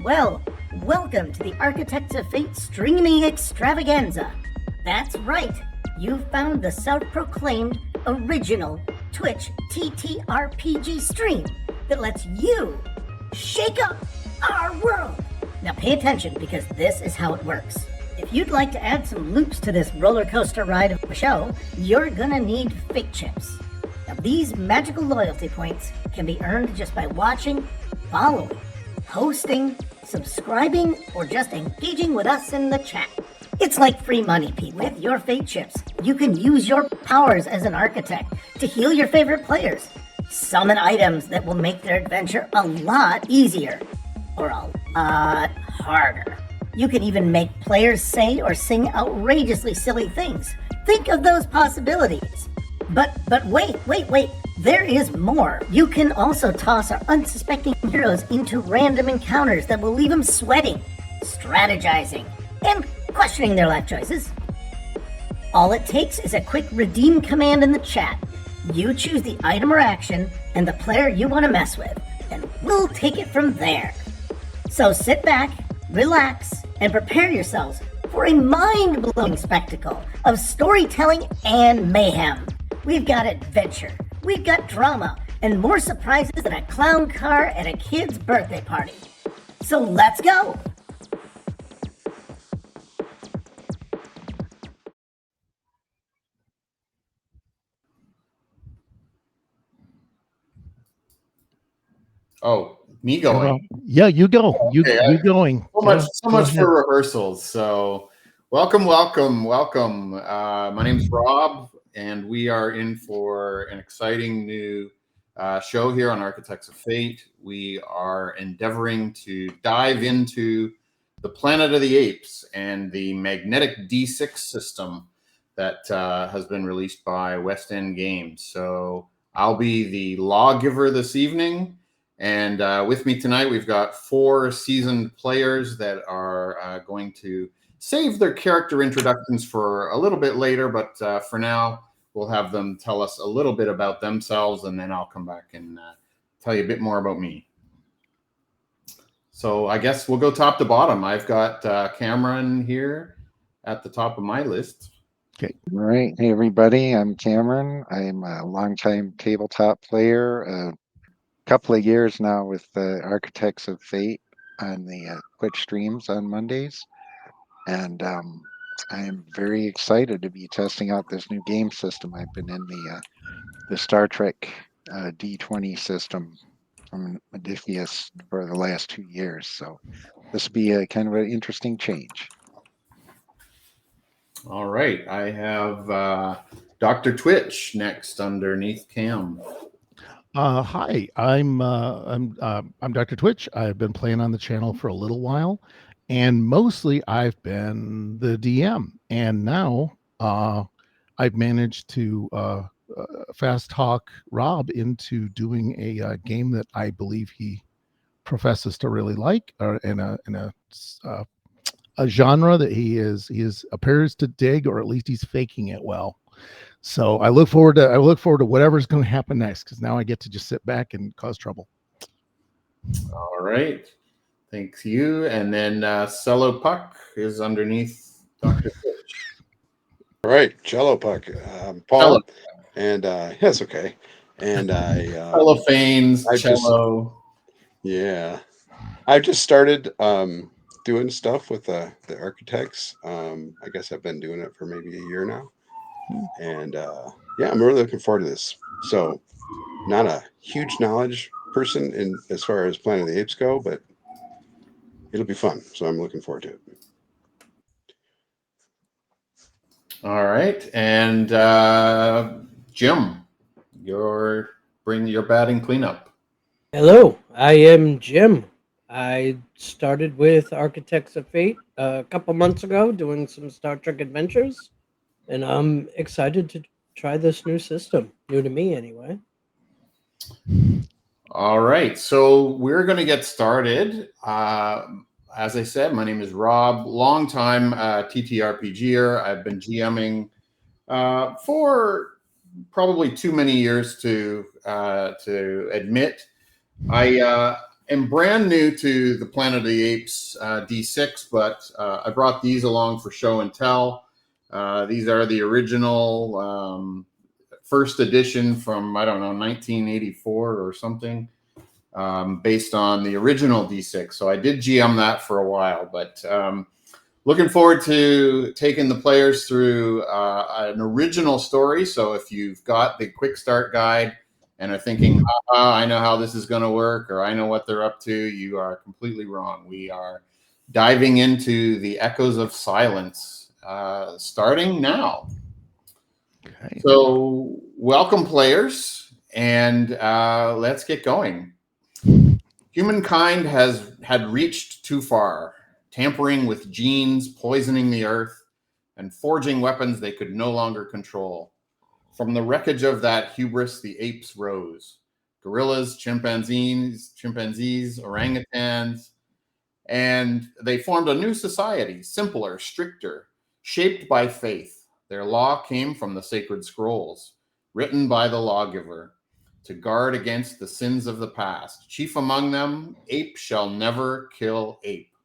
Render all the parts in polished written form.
Well, welcome to the Architects of Fate streaming extravaganza. That's right, you've found the self-proclaimed original Twitch TTRPG stream that lets you shake up our world. Now pay attention, because this is how it works. If you'd like to add some loops to this roller coaster ride of a show, you're gonna need fate chips. Now these magical loyalty points can be earned just by watching, following, hosting, subscribing, or just engaging with us in the chat. It's like free money, Pete. With your fate chips, you can use your powers as an architect to heal your favorite players, summon items that will make their adventure a lot easier, or a lot harder. You can even make players say or sing outrageously silly things. Think of those possibilities. But wait. There is more. You can also toss our unsuspecting heroes into random encounters that will leave them sweating, strategizing, and questioning their life choices. All it takes is a quick redeem command in the chat. You choose the item or action and the player you want to mess with, and we'll take it from there. So sit back, relax, and prepare yourselves for a mind-blowing spectacle of storytelling and mayhem. We've got adventure, we've got drama, and more surprises than a clown car at a kid's birthday party. So let's go! Oh, me going? Yeah, you go. You going? So much for rehearsals. So welcome. My name's Rob, and we are in for an exciting new show here on Architects of Fate. We are endeavoring to dive into the Planet of the Apes and the magnetic D6 system that has been released by West End Games. So I'll be the lawgiver this evening. And with me tonight, we've got 4 seasoned players that are going to save their character introductions for a little bit later. But for now, we'll have them tell us a little bit about themselves, and then I'll come back and tell you a bit more about me. So I guess we'll go top to bottom. I've got Cameron here at the top of my list. Okay. All right. Hey, everybody. I'm Cameron. I'm a longtime tabletop player. Couple of years now with the Architects of Fate on the Twitch streams on Mondays, and I am very excited to be testing out this new game system. I've been in the Star Trek D20 system from Modiphius for the last 2 years, so this will be a kind of an interesting change. All right, I have Dr. Twitch next underneath Cam. Hi, I'm Dr. Twitch. I've been playing on the channel for a little while, and mostly I've been the DM. And now I've managed to fast talk Rob into doing a game that I believe he professes to really like, in a genre that he appears to dig, or at least he's faking it well. So I look forward to whatever's going to happen next, because now I get to just sit back and cause trouble. All right, thanks you. And then Cello Puck is underneath Dr. Twitch. All right, Cello Puck, Paul, Cello. And that's okay. And I Cellophanes, cello. I've just started doing stuff with the architects. I guess I've been doing it for maybe a year now. And I'm really looking forward to this. So, not a huge knowledge person in as far as Planet of the Apes go, but it'll be fun. So I'm looking forward to it. All right, and Jim, you're batting cleanup. Hello, I am Jim. I started with Architects of Fate a couple months ago doing some Star Trek adventures, and I'm excited to try this new system. New to me, anyway. All right, so we're going to get started. As I said, my name is Rob, longtime TTRPGer. I've been GMing for probably too many years to admit. I am brand new to the Planet of the Apes D6, but I brought these along for show and tell. These are the original first edition from, I don't know, 1984 or something, based on the original D6. So I did GM that for a while, but looking forward to taking the players through an original story. So if you've got the quick start guide and are thinking, I know how this is going to work, or I know what they're up to, you are completely wrong. We are diving into the Echoes of Silence, starting now. Okay. So welcome, players, and let's get going. Humankind had reached too far, tampering with genes, poisoning the earth, and forging weapons they could no longer control. From the wreckage of that hubris, the apes rose. Gorillas, chimpanzees, orangutans, and they formed a new society, simpler, stricter, shaped by faith. Their law came from the sacred scrolls, written by the lawgiver, to guard against the sins of the past. Chief among them, ape shall never kill ape.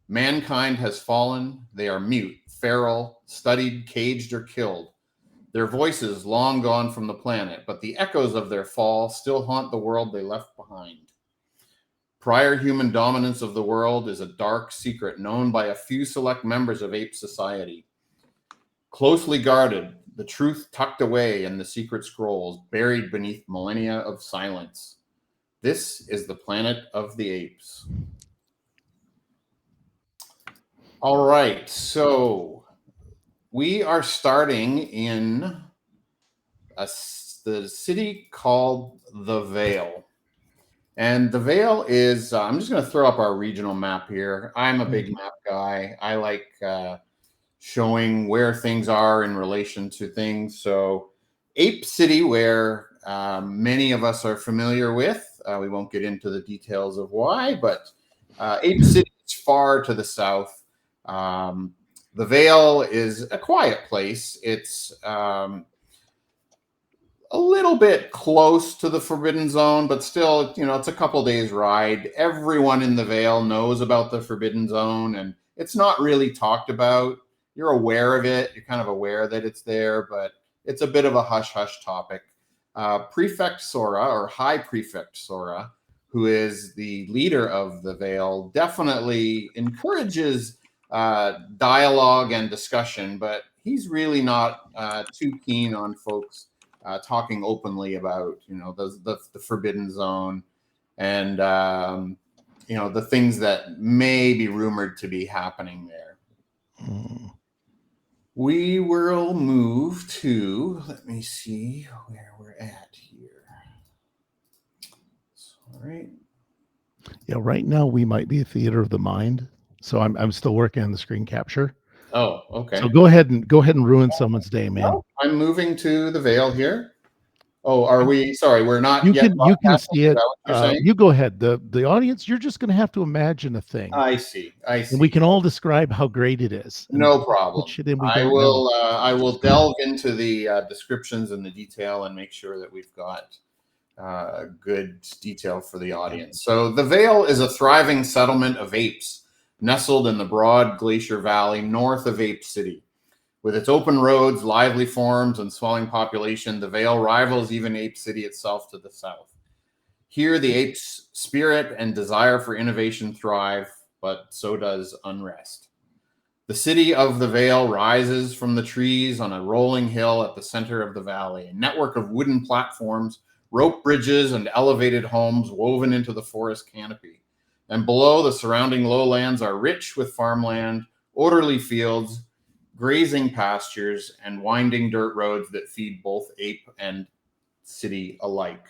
Mankind has fallen. They are mute, feral, studied, caged, or killed. Their voices long gone from the planet, but the echoes of their fall still haunt the world they left behind. Prior human dominance of the world is a dark secret known by a few select members of ape society. Closely guarded, the truth tucked away in the secret scrolls, buried beneath millennia of silence. This is the Planet of the Apes. All right, so we are starting in the city called the Vale. And the Vale is, I'm just going to throw up our regional map here. I'm a big map guy. I like showing where things are in relation to things. So Ape City, where many of us are familiar with, we won't get into the details of why, but Ape City is far to the south. The Vale is a quiet place. It's a little bit close to the Forbidden Zone, but still, it's a couple days ride. Everyone in the Vale knows about the Forbidden Zone, and it's not really talked about. You're aware of it. You're kind of aware that it's there, but it's a bit of a hush-hush topic. Prefect Sora, or High Prefect Sora, who is the leader of the Vale, definitely encourages dialogue and discussion, but he's really not too keen on folks talking openly about, the Forbidden Zone and, the things that may be rumored to be happening there. We will move to, let me see where we're at here. Sorry. Yeah, right now we might be a theater of the mind. So I'm still working on the screen capture. Oh, okay. So go ahead and ruin someone's day, man. Well, I'm moving to the Vale here. Oh, are we? Sorry, we're not You yet. can see it. Is that what you're saying? You go ahead. The audience, you're just going to have to imagine a thing. I see. And we can all describe how great it is. No problem. I will delve into the descriptions and the detail and make sure that we've got good detail for the audience. So the Vale is a thriving settlement of apes nestled in the broad glacier valley north of Ape City. With its open roads, lively forms, and swelling population, the Vale rivals even Ape City itself to the south. Here, the apes' spirit and desire for innovation thrive, but so does unrest. The city of the Vale rises from the trees on a rolling hill at the center of the valley, a network of wooden platforms, rope bridges, and elevated homes woven into the forest canopy. And below, the surrounding lowlands are rich with farmland, orderly fields, grazing pastures, and winding dirt roads that feed both ape and city alike.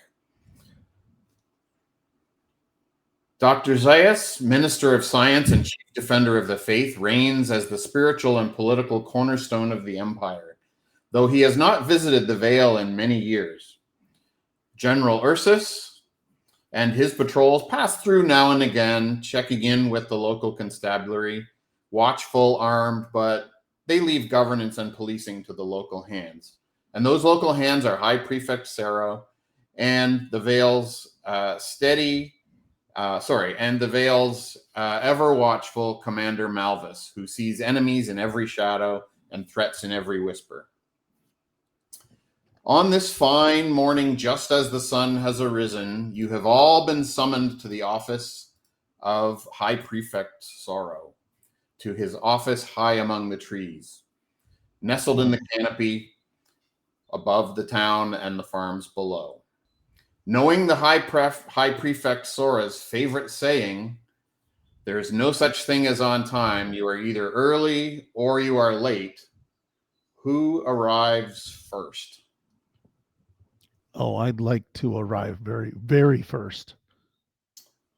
Dr. Zayas, Minister of Science and Chief Defender of the Faith, reigns as the spiritual and political cornerstone of the empire, though he has not visited the Vale in many years. General Ursus and his patrols pass through now and again, checking in with the local constabulary, watchful, armed, but they leave governance and policing to the local hands. And those local hands are High Prefect Sarah and the Vale's ever watchful Commander Malvis, who sees enemies in every shadow and threats in every whisper. On this fine morning, just as the sun has arisen, you have all been summoned to the office of High Prefect Sorrow, to his office high among the trees, nestled in the canopy above the town and the farms below. Knowing the High Prefect Sora's favorite saying, there is no such thing as on time, you are either early or you are late, who arrives first? Oh, I'd like to arrive very, very first.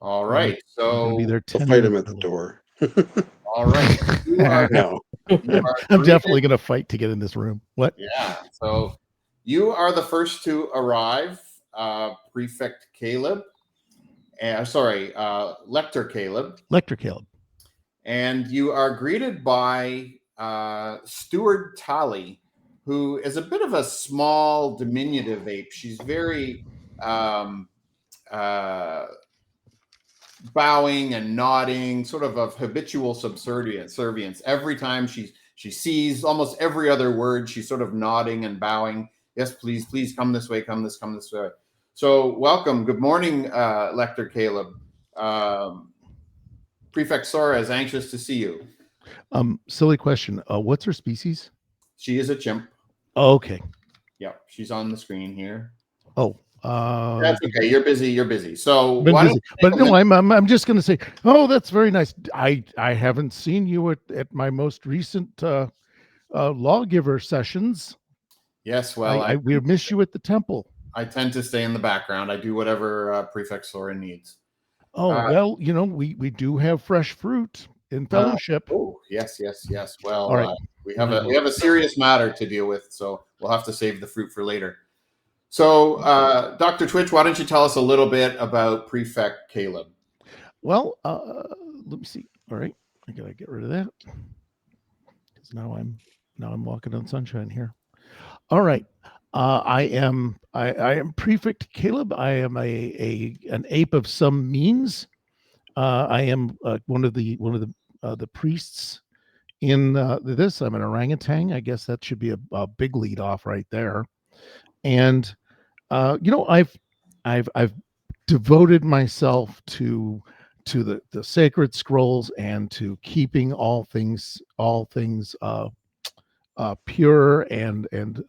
All right. I'm gonna be So, there I'll 10 fight him minutes at the early. door. all right. You are, No. you are I'm greeted- definitely gonna fight to get in this room. What? Yeah. So, you are the first to arrive, Prefect Caleb. Lector Caleb. Lecter Caleb. And you are greeted by Steward Tally, who is a bit of a small, diminutive ape. She's very bowing and nodding, sort of habitual subservience. Every time she sees almost every other word, she's sort of nodding and bowing. Yes, please come this way, come this way. So welcome. Good morning, Lector Caleb. Prefect Sora is anxious to see you. Silly question. What's her species? She is a chimp. Okay. Yeah, she's on the screen here. Oh, That's okay. You're busy. So been why busy. don't But you no, I'm just gonna say, oh, that's very nice. I haven't seen you at my most recent lawgiver sessions. Yes, well, we miss you at the temple. I tend to stay in the background. I do whatever Prefect Sora needs. Oh, well, we do have fresh fruit in fellowship. Oh, yes. Well, All right. we have a serious matter to deal with, so we'll have to save the fruit for later. So, Dr. Twitch, why don't you tell us a little bit about Prefect Caleb? Well, let me see. All right, I gotta get rid of that because now I'm walking on sunshine here. All right, I am Prefect Caleb. I am an ape of some means. I am one of the priests in this. I'm an orangutan. I guess that should be a big lead off right there. And I've devoted myself to the sacred scrolls and to keeping all things pure and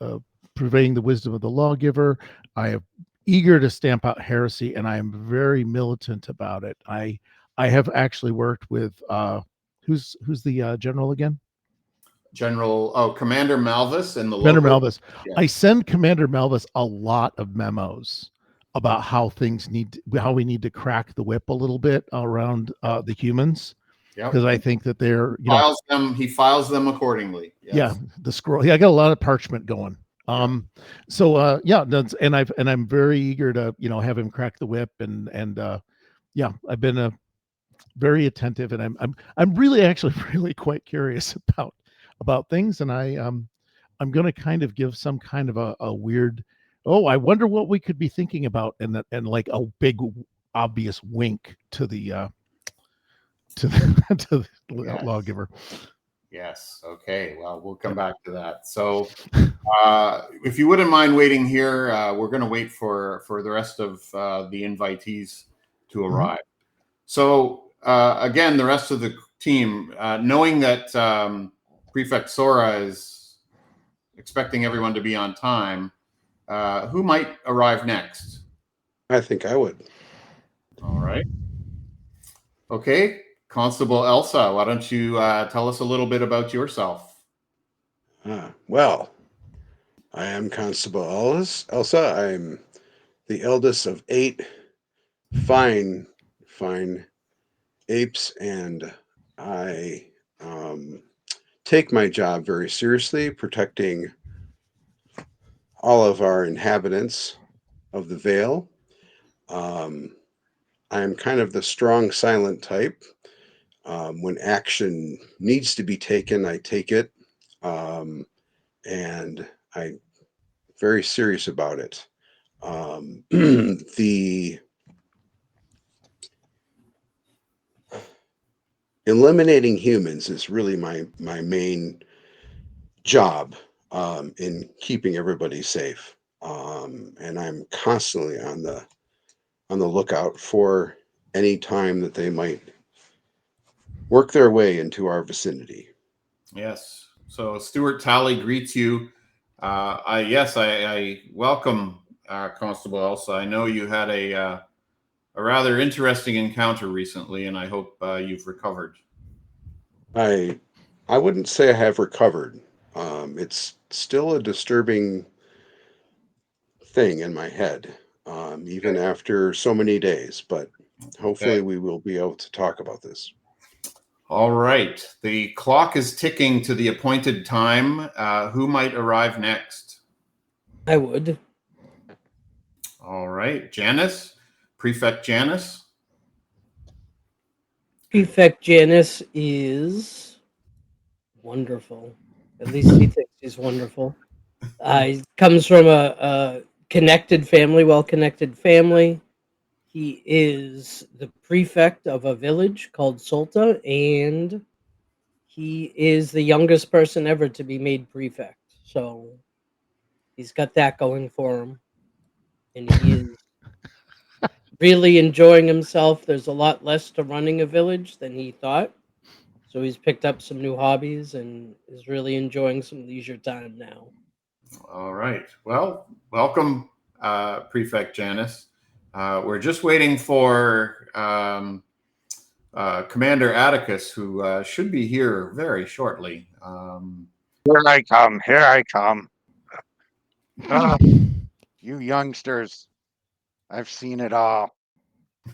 purveying the wisdom of the lawgiver. I am eager to stamp out heresy, and I am very militant about it. I have actually worked with who's the general again? Commander Malvis and the Commander local. Malvis. Yeah. I send Commander Malvis a lot of memos about how we need to crack the whip a little bit around the humans, because I think that they're he files them accordingly. Yes. Yeah, the scroll. Yeah, I got a lot of parchment going. And I'm very eager to have him crack the whip and I've been very attentive, and I'm really actually really quite curious about things, and I'm going to kind of give some kind of a weird, I wonder what we could be thinking about, and like a big obvious wink to the Yes. lawgiver. Yes. Okay. Well, we'll come back to that. So, if you wouldn't mind waiting here, we're going to wait for the rest of the invitees to arrive. So, again, the rest of the team, knowing that Prefect Sora is expecting everyone to be on time, who might arrive next? I think I would. All right. Okay. Constable Elsa, why don't you tell us a little bit about yourself? Well, I am Constable Elsa. I'm the eldest of 8 fine fine apes, and I take my job very seriously, protecting all of our inhabitants of the Vale. Um, I'm kind of the strong, silent type. When action needs to be taken, I take it, and I'm very serious about it. The eliminating humans is really my main job in keeping everybody safe, and I'm constantly on the lookout for any time that they might work their way into our vicinity. Yes. So Stuart Talley greets you. I welcome Constable Elsa. I know you had a rather interesting encounter recently, and I hope you've recovered. I I wouldn't say I have recovered. It's still a disturbing thing in my head, even after so many days. But Okay. hopefully, we will be able to talk about this. All right. The clock is ticking to the appointed time. Who might arrive next? I would. All right. Janice, Prefect Janice. Prefect Janice is wonderful. At least he thinks he's wonderful. He comes from a connected family, well-connected family. He is the prefect of a village called Solta, and he is the youngest person ever to be made prefect. So he's got that going for him, and he is really enjoying himself. There's a lot less to running a village than he thought. So he's picked up some new hobbies and is really enjoying some leisure time now. All right. Well, welcome, Prefect Janice. We're just waiting for Commander Atticus, who should be here very shortly. Here I come. Here I come. Ah, you youngsters, I've seen it all.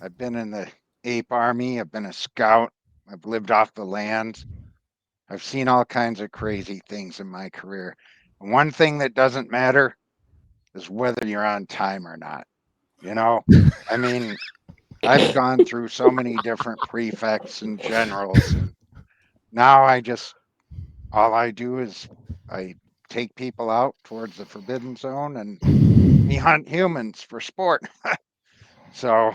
I've been in the ape army. I've been a scout. I've lived off the land. I've seen all kinds of crazy things in my career. And one thing that doesn't matter is whether you're on time or not. You know, I mean, I've gone through so many different prefects and generals, and now all I do is I take people out towards the forbidden zone and we hunt humans for sport. So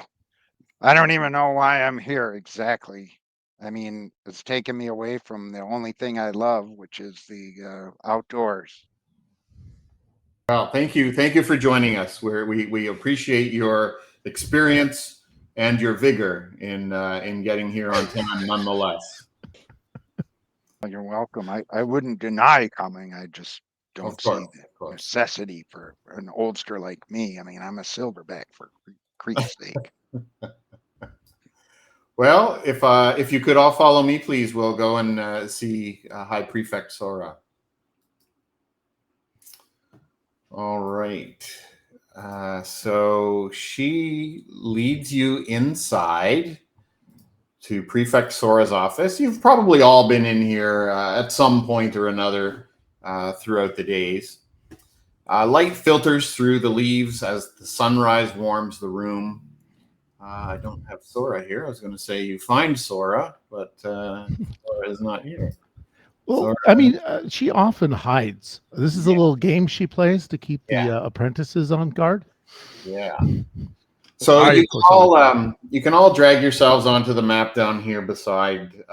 I don't even know why I'm here exactly. I mean, it's taken me away from the only thing I love, which is the outdoors. Well, thank you for joining us. We appreciate your experience and your vigor in getting here on time, nonetheless. You're welcome. I wouldn't deny coming. I just don't Of course, see the of course. necessity for an oldster like me. I mean, I'm a silverback for Creek's sake. Well, if you could all follow me, please, we'll go and see High Prefect Sora. All right. So she leads you inside to Prefect Sora's office. You've probably all been in here at some point or another throughout the days. Light filters through the leaves as the sunrise warms the room. I don't have Sora here. I was going to say you find Sora, but Sora is not here. Well, Sora. I mean, she often hides. This is a little game she plays to keep the Yeah. apprentices on guard. Yeah. So I, you of course, can all drag yourselves onto the map down here beside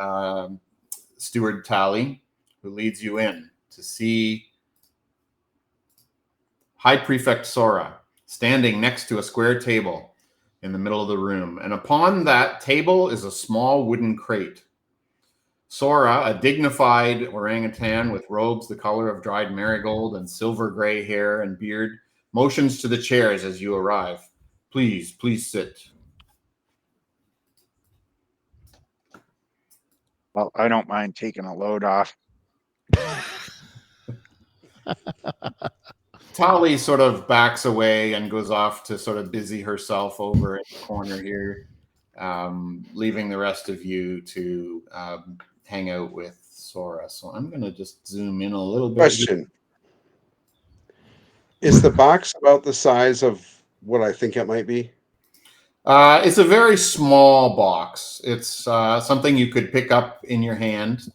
Steward Talley, who leads you in to see High Prefect Sora standing next to a square table in the middle of the room. And upon that table is a small wooden crate. Sora, a dignified orangutan with robes the color of dried marigold and silver gray hair and beard, motions to the chairs as you arrive. Please sit. Well, I don't mind taking a load off. Tali sort of backs away and goes off to sort of busy herself over in the corner here. leaving the rest of you to hang out with Sora. So I'm going to just zoom in a little bit. Question. Is the box about the size of what I think it might be? It's a very small box. It's something you could pick up in your hand.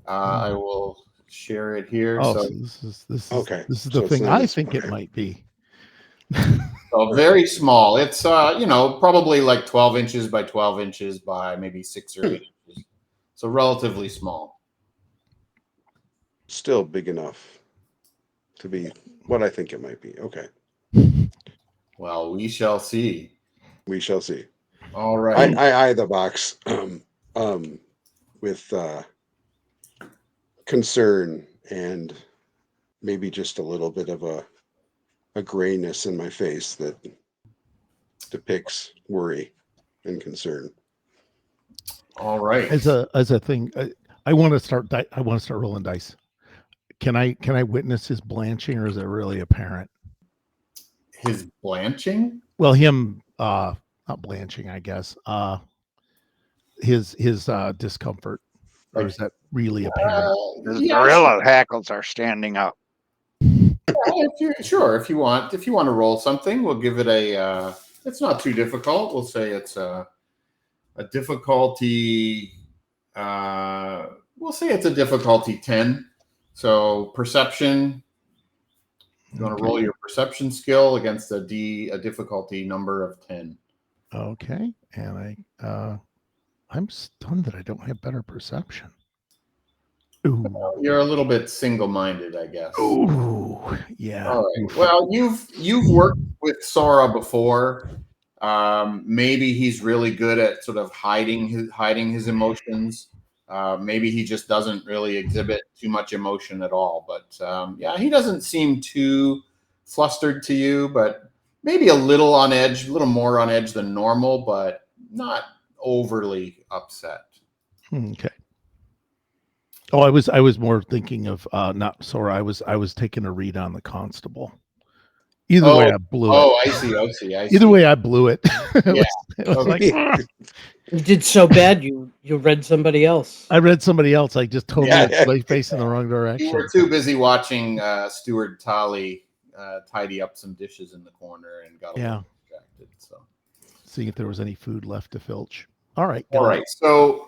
I will share it here. Oh, so Okay. This is So the it's thing not I as- think it okay. might be. So very small. It's probably like 12 inches by 12 inches by maybe 6 or 8 inches. So relatively small. Still big enough to be what I think it might be. Okay. Well, we shall see. We shall see. All right. I eye the box with concern and maybe just a little bit of a grayness in my face that depicts worry and concern. All right. As a thing, I want to start. I want to start rolling dice. Can I witness his blanching, or is it really apparent? His blanching? Well, him not blanching, I guess. His discomfort, or is that really apparent? His Yeah, gorilla hackles are standing up. if you want to roll something, we'll give it a. It's not too difficult. We'll say it's a difficulty. We'll say it's a difficulty 10. So perception. You want to roll your perception skill against a difficulty number of 10. Okay, and I'm stunned that I don't have better perception. Ooh. You're a little bit single-minded, I guess. Ooh, yeah. All right. Well, you've worked with Sora before. Maybe he's really good at sort of hiding his emotions. Maybe he just doesn't really exhibit too much emotion at all. But yeah, he doesn't seem too flustered to you, but maybe a little on edge, a little more on edge than normal, but not overly upset. Okay. Oh, I was more thinking of not Sora. I was taking a read on the constable. Either way, I blew it. Oh, I see. Either way, I blew it. Yeah. It was like, You did so bad. You read somebody else. I read somebody else. I just totally Yeah. like facing the wrong You direction. were too busy watching Stuart Talley tidy up some dishes in the corner and got a little distracted. So, seeing if there was any food left to filch. All right. all right. So,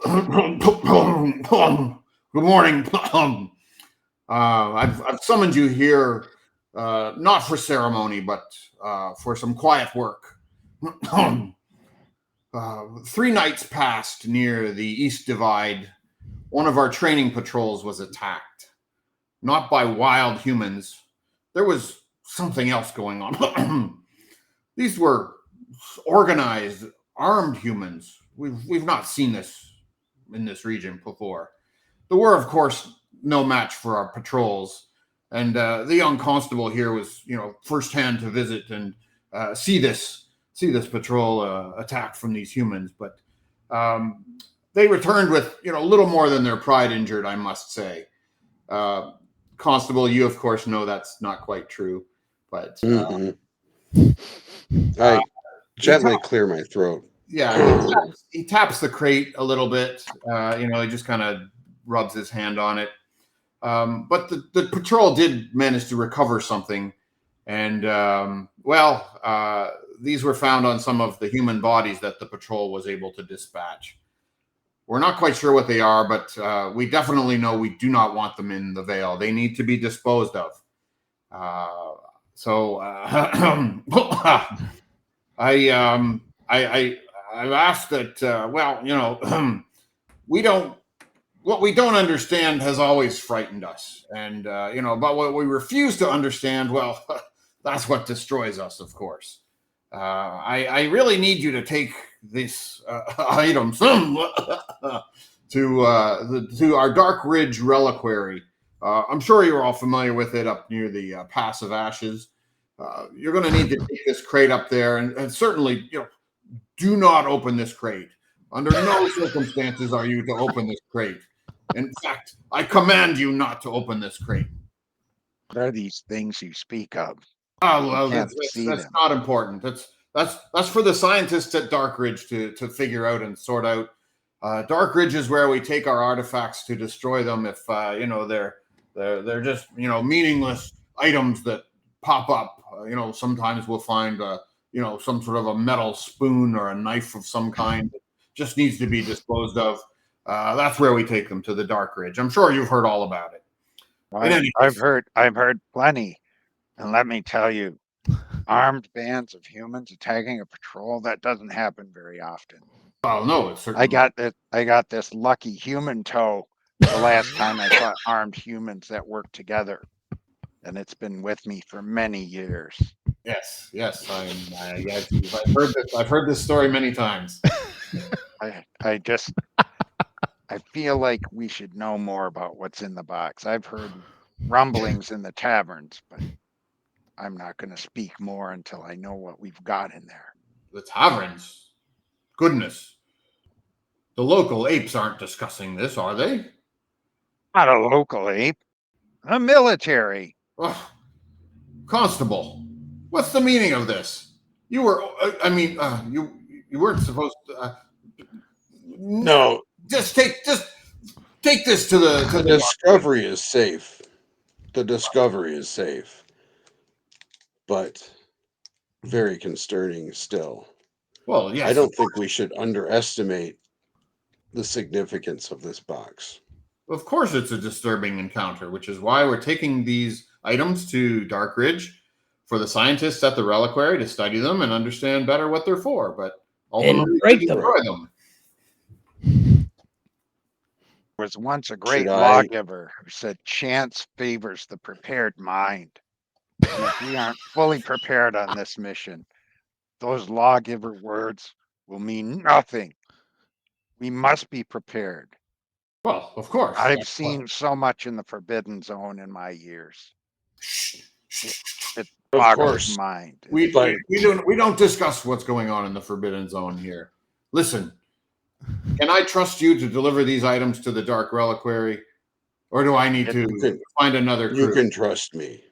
good morning. I've summoned you here not for ceremony, but for some quiet work. 3 nights passed near the East Divide. One of our training patrols was attacked. Not by wild humans. There was something else going on. These were organized, armed humans. We've not seen this in this region before. There were, of course, no match for our patrols. And the young constable here was, firsthand to visit and see this patrol attack from these humans. But they returned with, a little more than their pride injured, I must say. Constable, you of course know that's not quite true, but I gently clear my throat. Yeah, he taps the crate a little bit. He just kind of rubs his hand on it. But the patrol did manage to recover something, and these were found on some of the human bodies that the patrol was able to dispatch. We're not quite sure what they are, but we definitely know we do not want them in the Vale. They need to be disposed of. I've asked that. What we don't understand has always frightened us, and but what we refuse to understand, well, that's what destroys us, of course. I really need you to take this items to our Dark Ridge Reliquary. I'm sure you're all familiar with it up near the Pass of Ashes. You're going to need to take this crate up there, and certainly, do not open this crate. Under no circumstances are you to open this crate. In fact, I command you not to open this crate. What are these things you speak of? Oh, well, Can't that's see them. not important. That's for the scientists at Dark Ridge to figure out and sort out. Dark Ridge is where we take our artifacts to destroy them if they're just meaningless items that pop up. Sometimes we'll find some sort of a metal spoon or a knife of some kind that just needs to be disposed of. That's where we take them, to the Dark Ridge. I'm sure you've heard all about it. I've heard plenty, and let me tell you, armed bands of humans attacking a patrol, that doesn't happen very often. Well, no, it's certainly. I got this lucky human toe the last time I fought armed humans that work together, and it's been with me for many years. Yes, I've heard this story many times. I feel like we should know more about what's in the box. I've heard rumblings in the taverns, but I'm not going to speak more until I know what we've got in there. The taverns? Goodness. The local apes aren't discussing this, are they? Not a local ape. A military. Oh, Constable, what's the meaning of this? You were, you weren't supposed to. No. Just take this to the. The discovery is safe. The discovery is safe. But very concerning still. Well, yes. I don't think we should underestimate the significance of this box. Of course, it's a disturbing encounter, which is why we're taking these items to Dark Ridge for the scientists at the reliquary to study them and understand better what they're for. But ultimately, break to them. destroy them. There was once a great lawgiver who said chance favors the prepared mind. And if we aren't fully prepared on this mission, those lawgiver words will mean nothing. We must be prepared. Well, of course. I've seen so much in the Forbidden Zone in my years. It boggles mind. We don't discuss what's going on in the Forbidden Zone here. Listen, can I trust you to deliver these items to the Dark Reliquary, or do I need to find another crew? You can trust me.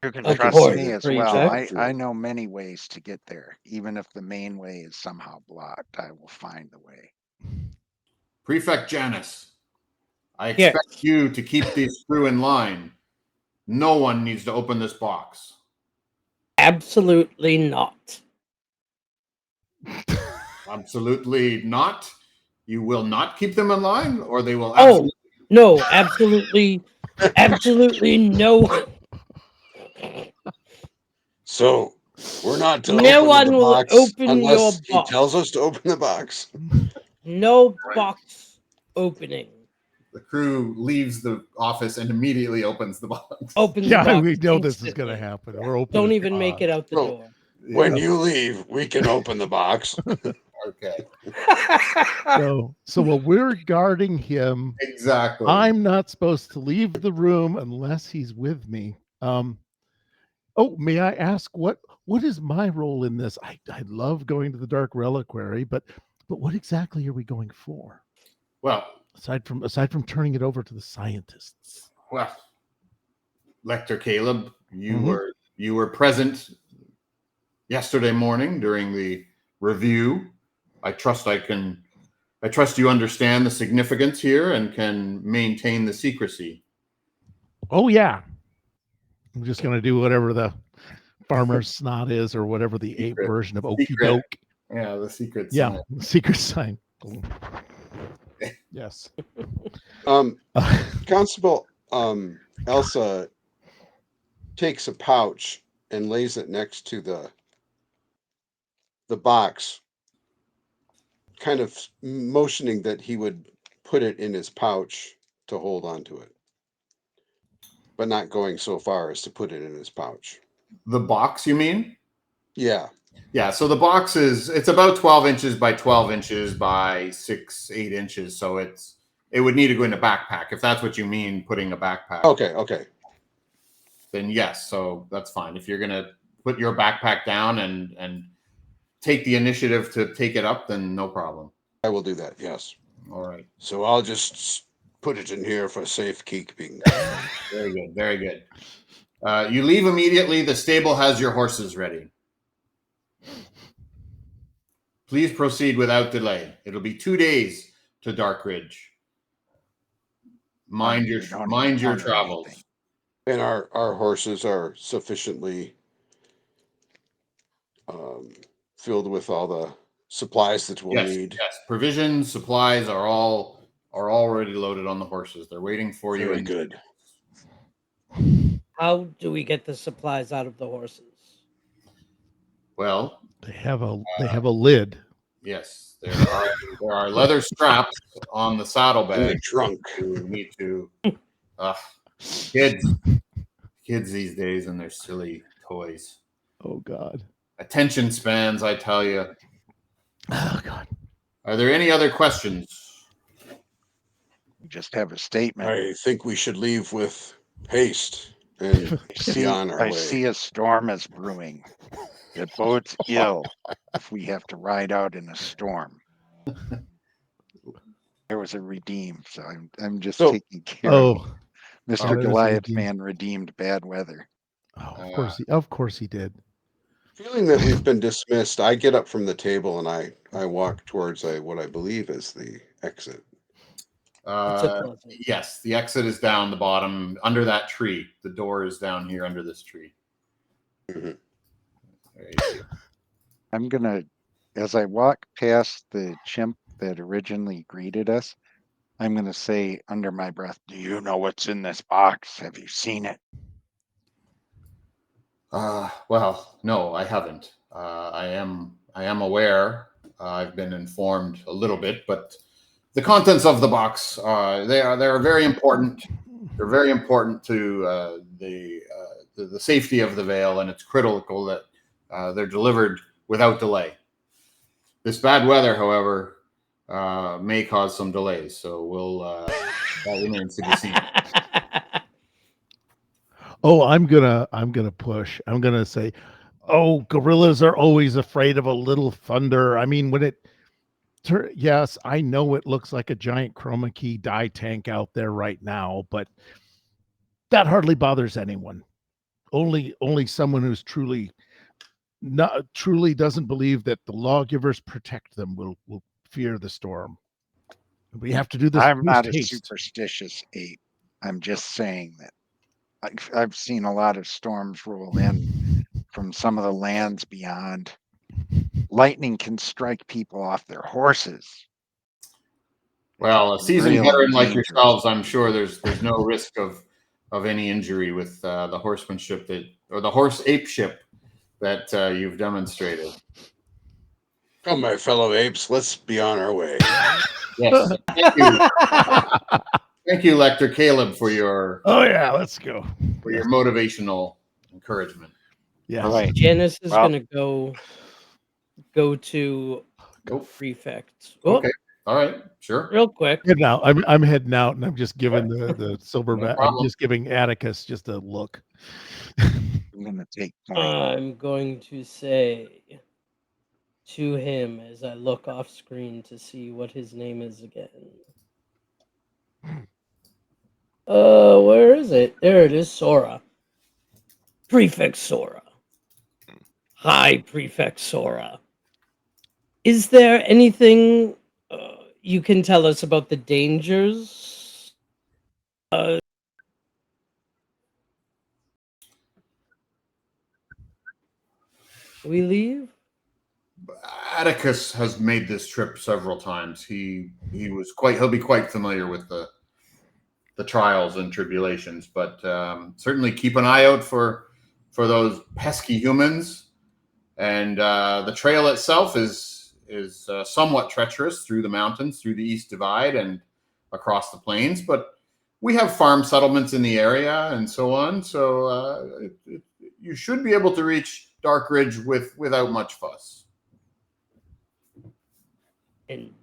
You can trust me as well. I know many ways to get there. Even if the main way is somehow blocked, I will find the way. Prefect Janus, I expect you to keep this crew in line. No one needs to open this box. Absolutely not. Absolutely not? You will not keep them in line, or they will absolutely... Oh, no, absolutely, absolutely no. So, we're not to no open one the will box open unless your he box. tells us to open the box. No box opening. The crew leaves the office and immediately opens the box. Opens the box we know this is going to happen. We're open. Don't even make it out the door. When you leave, we can open the box. Okay. So while we're guarding him, exactly, I'm not supposed to leave the room unless he's with me. May I ask what is my role in this? I love going to the Dark Reliquary, but what exactly are we going for? Well, aside from turning it over to the scientists. Well, Lector Caleb, you were present yesterday morning during the review. I trust you understand the significance here and can maintain the secrecy. Oh yeah. I'm just going to do whatever the farmer's snot is, or whatever the ape version of Okie Doke. Yeah, the secret sign. Yeah, the secret sign. Yes. Constable, Elsa takes a pouch and lays it next to the box, kind of motioning that he would put it in his pouch to hold onto it, but not going so far as to put it in his pouch. The box, you mean? Yeah. Yeah, so the box it's about 12 inches by 12 inches by 6-8 inches, so it would need to go in a backpack, if that's what you mean, putting a backpack. Okay. Then yes, so that's fine. If you're going to put your backpack down and take the initiative to take it up, then no problem. I will do that, yes. All right. So I'll just put it in here for safekeeping. Very good, very good. You leave immediately. The stable has your horses ready. Please proceed without delay. It'll be 2 days to Dark Ridge. Mind your travels. Anything. And our horses are sufficiently filled with all the supplies that we'll need. Yes. Provisions, supplies are already loaded on the horses. They're waiting for you. Very good. How do we get the supplies out of the horses? Well, They have a lid. yes, there are leather straps on the saddlebag. In the trunk. You need to kids these days and their silly toys. Oh God. Attention spans, I tell you. Oh God. Are there any other questions? We just have a statement. I think we should leave with haste and be on our I way. see a storm is brewing. It bodes ill if we have to ride out in a storm. There was a redeem, so I'm just taking care of Mr. there's a Goliath redeem. Man redeemed bad weather. Oh, of course he did. Feeling that we've been dismissed, I get up from the table and I walk towards what I believe is the exit. Yes, the exit is down the bottom under that tree. The door is down here under this tree. Mm-hmm. I'm gonna, as I walk past the chimp that originally greeted us, I'm gonna say under my breath, "Do you know what's in this box? Have you seen it?" Well, no, I haven't. I am aware. I've been informed a little bit, but the contents of the box they are very important. They're very important to the safety of the Vale, and it's critical that they're delivered without delay. This bad weather, however, may cause some delays, so we'll that remains to be seen. Oh, I'm gonna push. I'm gonna say, oh, gorillas are always afraid of a little thunder. I mean, when yes, I know it looks like a giant chroma key dye tank out there right now, but that hardly bothers anyone. Only someone who's truly doesn't believe that the lawgivers protect them will fear the storm. We have to do this. I'm not a superstitious ape. I'm just saying that I've seen a lot of storms roll in from some of the lands beyond. Lightning can strike people off their horses. Well, a seasoned veteran like yourselves, I'm sure there's no risk of any injury with the horsemanship or the horse apeship that you've demonstrated. Come, my fellow apes, let's be on our way. Yes, thank you. Thank you, Lector Caleb, for your let's go. For your motivational encouragement. Yeah. All right. Janice is gonna go to prefect. Oh, Okay. All right. Sure. real quick. Now I'm heading out, and I'm just giving the silverback. problem. I'm just giving Atticus just a look. I'm gonna take point. I'm going to say to him as I look off screen to see what his name is again. Where is it? There it is, Sora. Prefect Sora. Hi, Prefect Sora. Is there anything you can tell us about the dangers? We leave? Atticus has made this trip several times. He'll be quite familiar with the trials and tribulations, but certainly keep an eye out for those pesky humans. And the trail itself is somewhat treacherous through the mountains, through the East Divide and across the plains, but we have farm settlements in the area and so on. So you should be able to reach Dark Ridge without much fuss. And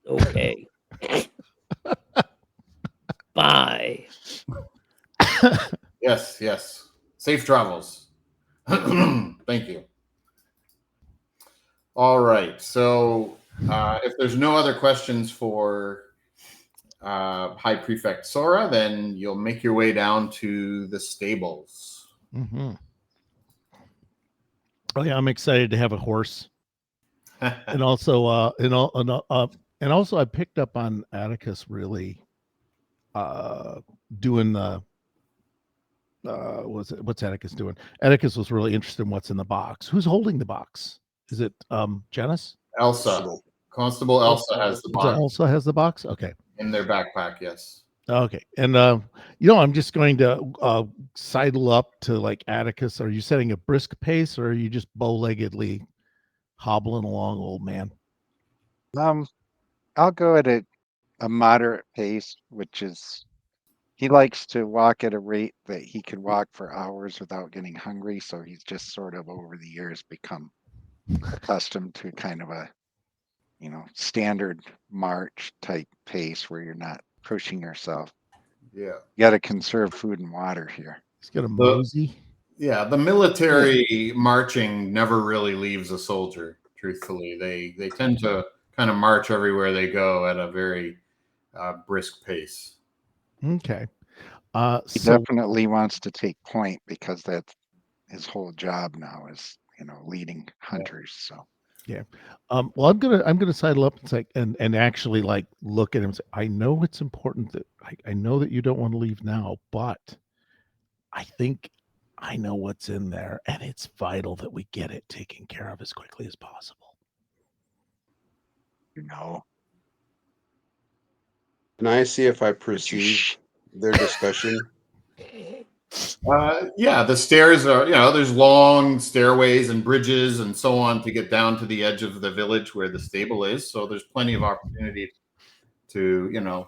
okay. Bye. Yes. Safe travels. Thank you. All right. So if there's no other questions for High Prefect Sora, then you'll make your way down to the stables. Mm-hmm. Oh yeah, I'm excited to have a horse. And also, and also, I picked up on Atticus really doing the what's Atticus doing? Atticus was really interested in what's in the box. Who's holding the box? Is it Janice? Elsa, Constable Elsa has the box Elsa has the box. Okay. in their backpack. Yes. Okay. And I'm just going to sidle up to like Atticus. Are you setting a brisk pace, or are you just bow-leggedly hobbling along, old man? I'll go at a moderate pace, which is he likes to walk at a rate that he could walk for hours without getting hungry. So he's just sort of over the years become accustomed to kind of a, standard march type pace where you're not pushing yourself. Yeah. You got to conserve food and water here. He's got a mosey. Yeah, the military marching never really leaves a soldier. Truthfully, they tend to kind of march everywhere they go at a very brisk pace. Okay. He So definitely wants to take point because that's his whole job now is, leading hunters. So yeah. Well, I'm gonna sidle up and say and actually like look at him and say, I know it's important that I know that you don't want to leave now, but I think I know what's in there, and it's vital that we get it taken care of as quickly as possible. Can I see if I perceive their discussion? Yeah, the stairs are, there's long stairways and bridges and so on to get down to the edge of the village where the stable is. So there's plenty of opportunity to,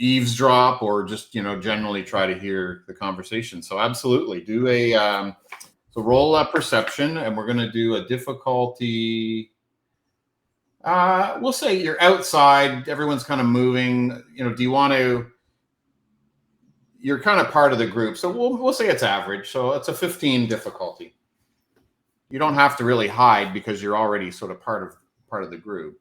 eavesdrop or just, generally try to hear the conversation. So absolutely do so roll a perception, and we're going to do a difficulty. We'll say you're outside, everyone's kind of moving, do you want to, you're kind of part of the group. So we'll say it's average. So it's a 15 difficulty. You don't have to really hide because you're already sort of part of the group.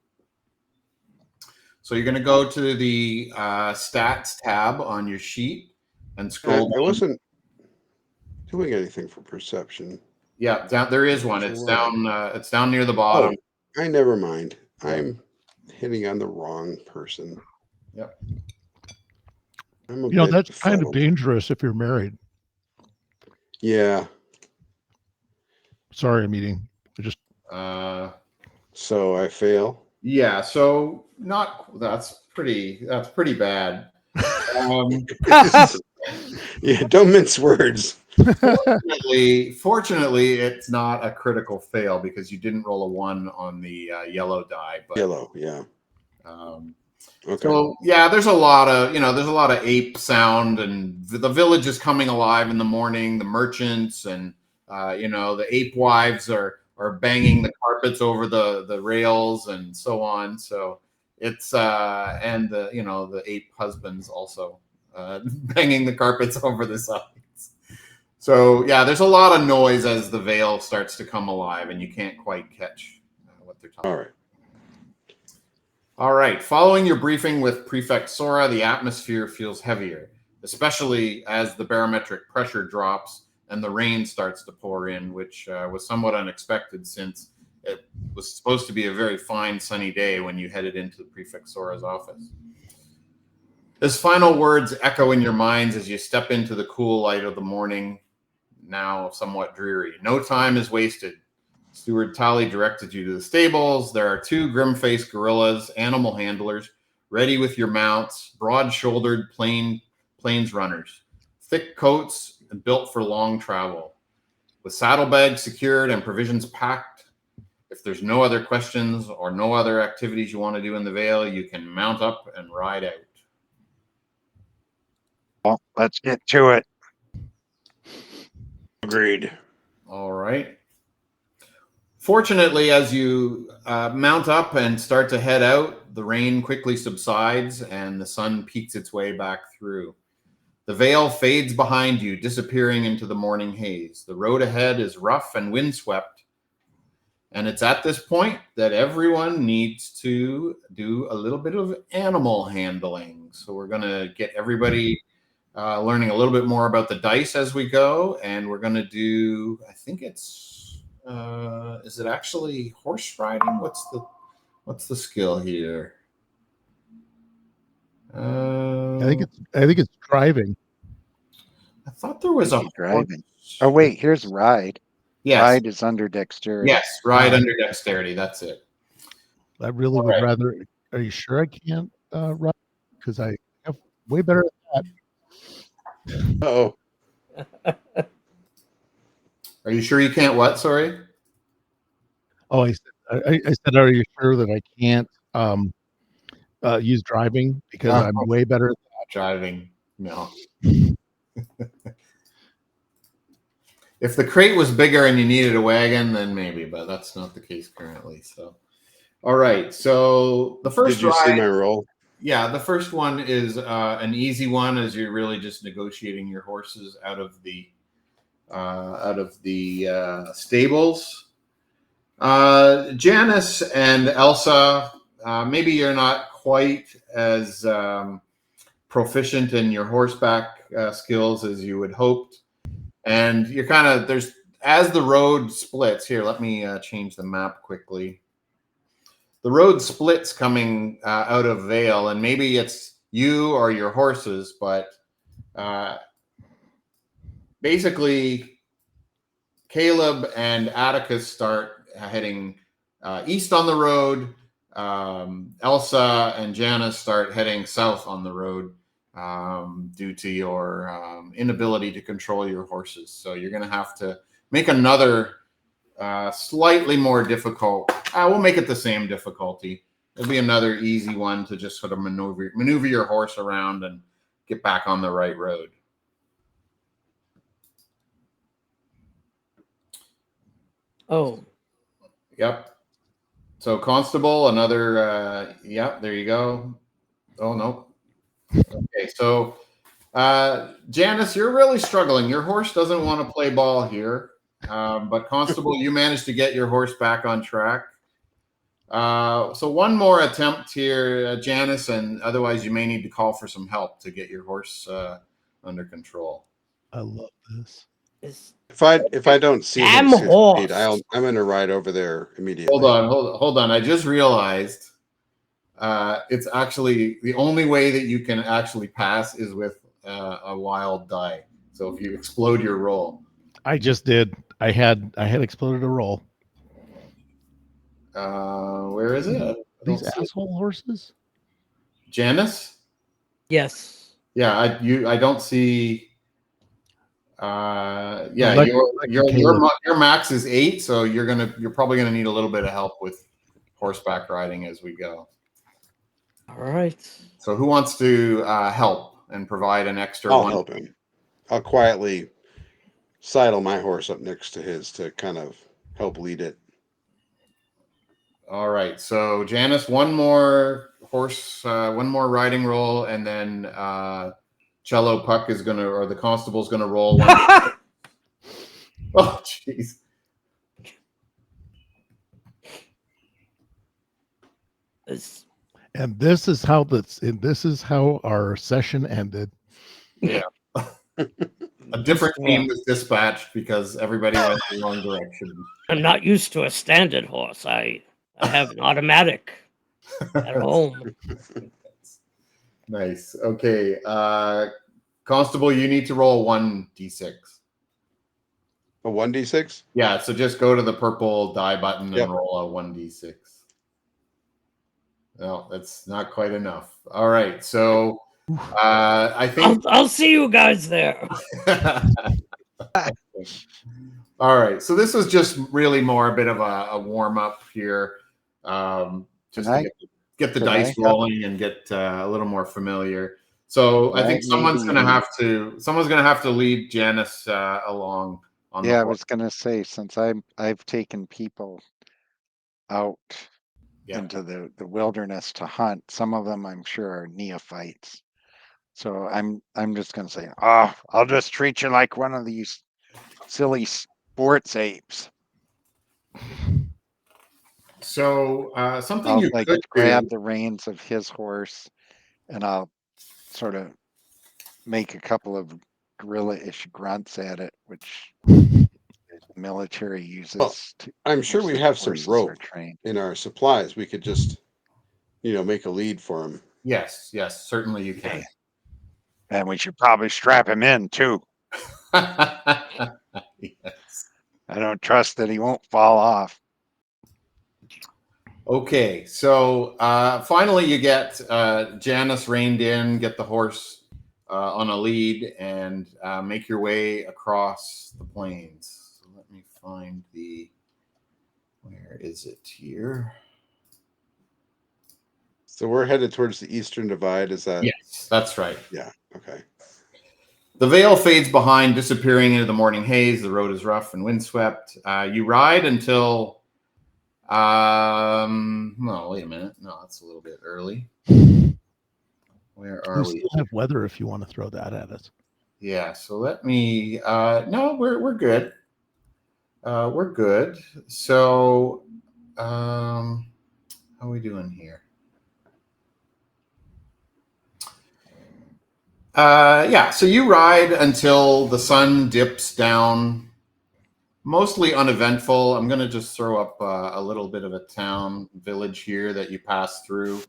So you're going to go to the stats tab on your sheet and scroll I wasn't doing anything for perception. Yeah, down there is one. It's down. It's down near the bottom. Oh, never mind. I'm hitting on the wrong person. Yep. That's kind of dangerous if you're married. Yeah. Sorry, I'm eating. So I fail. Yeah. So that's pretty bad. Yeah. Don't mince words. Fortunately, it's not a critical fail because you didn't roll a 1 on the yellow die. But, yellow, yeah. Okay. So yeah, there's a lot of ape sound, and the village is coming alive in the morning. The merchants and the ape wives are banging the carpets over the rails and so on. So it's and the ape husbands also banging the carpets over the sides. So yeah, there's a lot of noise as the veil starts to come alive, and you can't quite catch what they're talking about. All right. Following your briefing with Prefect Sora, the atmosphere feels heavier, especially as the barometric pressure drops and the rain starts to pour in, which was somewhat unexpected since it was supposed to be a very fine sunny day when you headed into Prefect Sora's office. His final words echo in your minds as you step into the cool light of the morning, now somewhat dreary. No time is wasted. Steward Tally directed you to the stables. There are 2 grim-faced gorillas, animal handlers, ready with your mounts, broad-shouldered plains runners, thick coats and built for long travel. With saddlebags secured and provisions packed, if there's no other questions or no other activities you want to do in the Vale, you can mount up and ride out. Well, let's get to it. Agreed. All right. Fortunately, as you mount up and start to head out, the rain quickly subsides and the sun peeks its way back through. The Vale fades behind you, disappearing into the morning haze. The road ahead is rough and windswept, and it's at this point that everyone needs to do a little bit of animal handling. So we're going to get everybody learning a little bit more about the dice as we go, and we're going to do, I think it's Is it actually horse riding? What's the skill here? I think it's driving. I thought there was a Maybe driving. horse. Oh wait, here's ride. Yes. Ride is under dexterity. Yes, ride under dexterity. That's it. I really All would right. rather. Are you sure I can't ride? Because I have way better at that. Oh, Are you sure you can't what? Sorry. Oh, I said, are you sure that I can't use driving because I'm way better at Driving. No. If the crate was bigger and you needed a wagon, then maybe, but that's not the case currently. So, all right. So the first did you see my roll? Yeah, the first one is an easy one, as you're really just negotiating your horses out of the stables. Janice and Elsa, maybe you're not quite as proficient in your horseback skills as you would hoped, and you're kind of as the road splits here. Let me change the map quickly. The road splits coming out of Vale, and maybe it's you or your horses, but basically Caleb and Atticus start heading east on the road. Elsa and Janice start heading south on the road due to your inability to control your horses. So you're going to have to make another slightly more difficult. We'll make it the same difficulty. It'll be another easy one to just sort of maneuver your horse around and get back on the right road. Oh. Yep. So Constable, another, yep, there you go. Oh, no. Okay, so Janice, you're really struggling. Your horse doesn't want to play ball here. But Constable, you managed to get your horse back on track. So one more attempt here, Janice, and otherwise you may need to call for some help to get your horse under control. I love this. If I don't see Damn him succeed, horse. I'm going to ride over there immediately. Hold on. I just realized it's actually the only way that you can actually pass is with a wild die. So if you explode your roll. I just did. I had exploded a roll. Where is it? These asshole horses. Janice? Yes. Yeah, I don't see. Yeah, your max is 8, so you're probably gonna need a little bit of help with horseback riding as we go. All right. So who wants to help and provide an extra I'll one? help him. I'll quietly sidle my horse up next to his to kind of help lead it. All right. So Janice, one more riding roll, and then Cello Puck is gonna, or the constable's gonna roll one. Oh, jeez. And this is how our session ended. Yeah. A different team was dispatched because everybody went the wrong direction. I'm not used to a standard horse. I have an automatic at home. Nice. Okay. Constable, you need to roll 1d6. A 1d6? Yeah, so just go to the purple die button and roll a 1d6. No, that's not quite enough. All right. So I think I'll see you guys there. All right. So this was just really more a bit of a warm up here, just to get the dice rolling and get a little more familiar. So I think someone's going to have to lead Janice along. I was going to say, since I've taken people out into the wilderness to hunt, some of them I'm sure are neophytes. So I'm just going to say, I'll just treat you like one of these silly sports apes. So something I'll you could grab the reins of his horse, and I'll sort of make a couple of gorilla-ish grunts at it, which military uses. Well, I'm sure most we of the have some horses are rope trained. in our supplies. We could just, make a lead for him. Yes, certainly you can. And we should probably strap him in too. Yes. I don't trust that he won't fall off. Okay, so finally you get Janice reined in, get the horse on a lead, and make your way across the plains. So let me find where is it here? So we're headed towards the Eastern Divide. Is that? Yes, that's right. Yeah. Okay. The veil fades behind, disappearing into the morning haze. The road is rough and windswept. You ride until... no, wait a minute. No, that's a little bit early. Where are we? Still have weather if you want to throw that at us. Yeah, so let me no, we're good. We're good. So how are we doing here? Yeah, so you ride until the sun dips down. Mostly uneventful. I'm going to just throw up a little bit of a town village here that you pass through.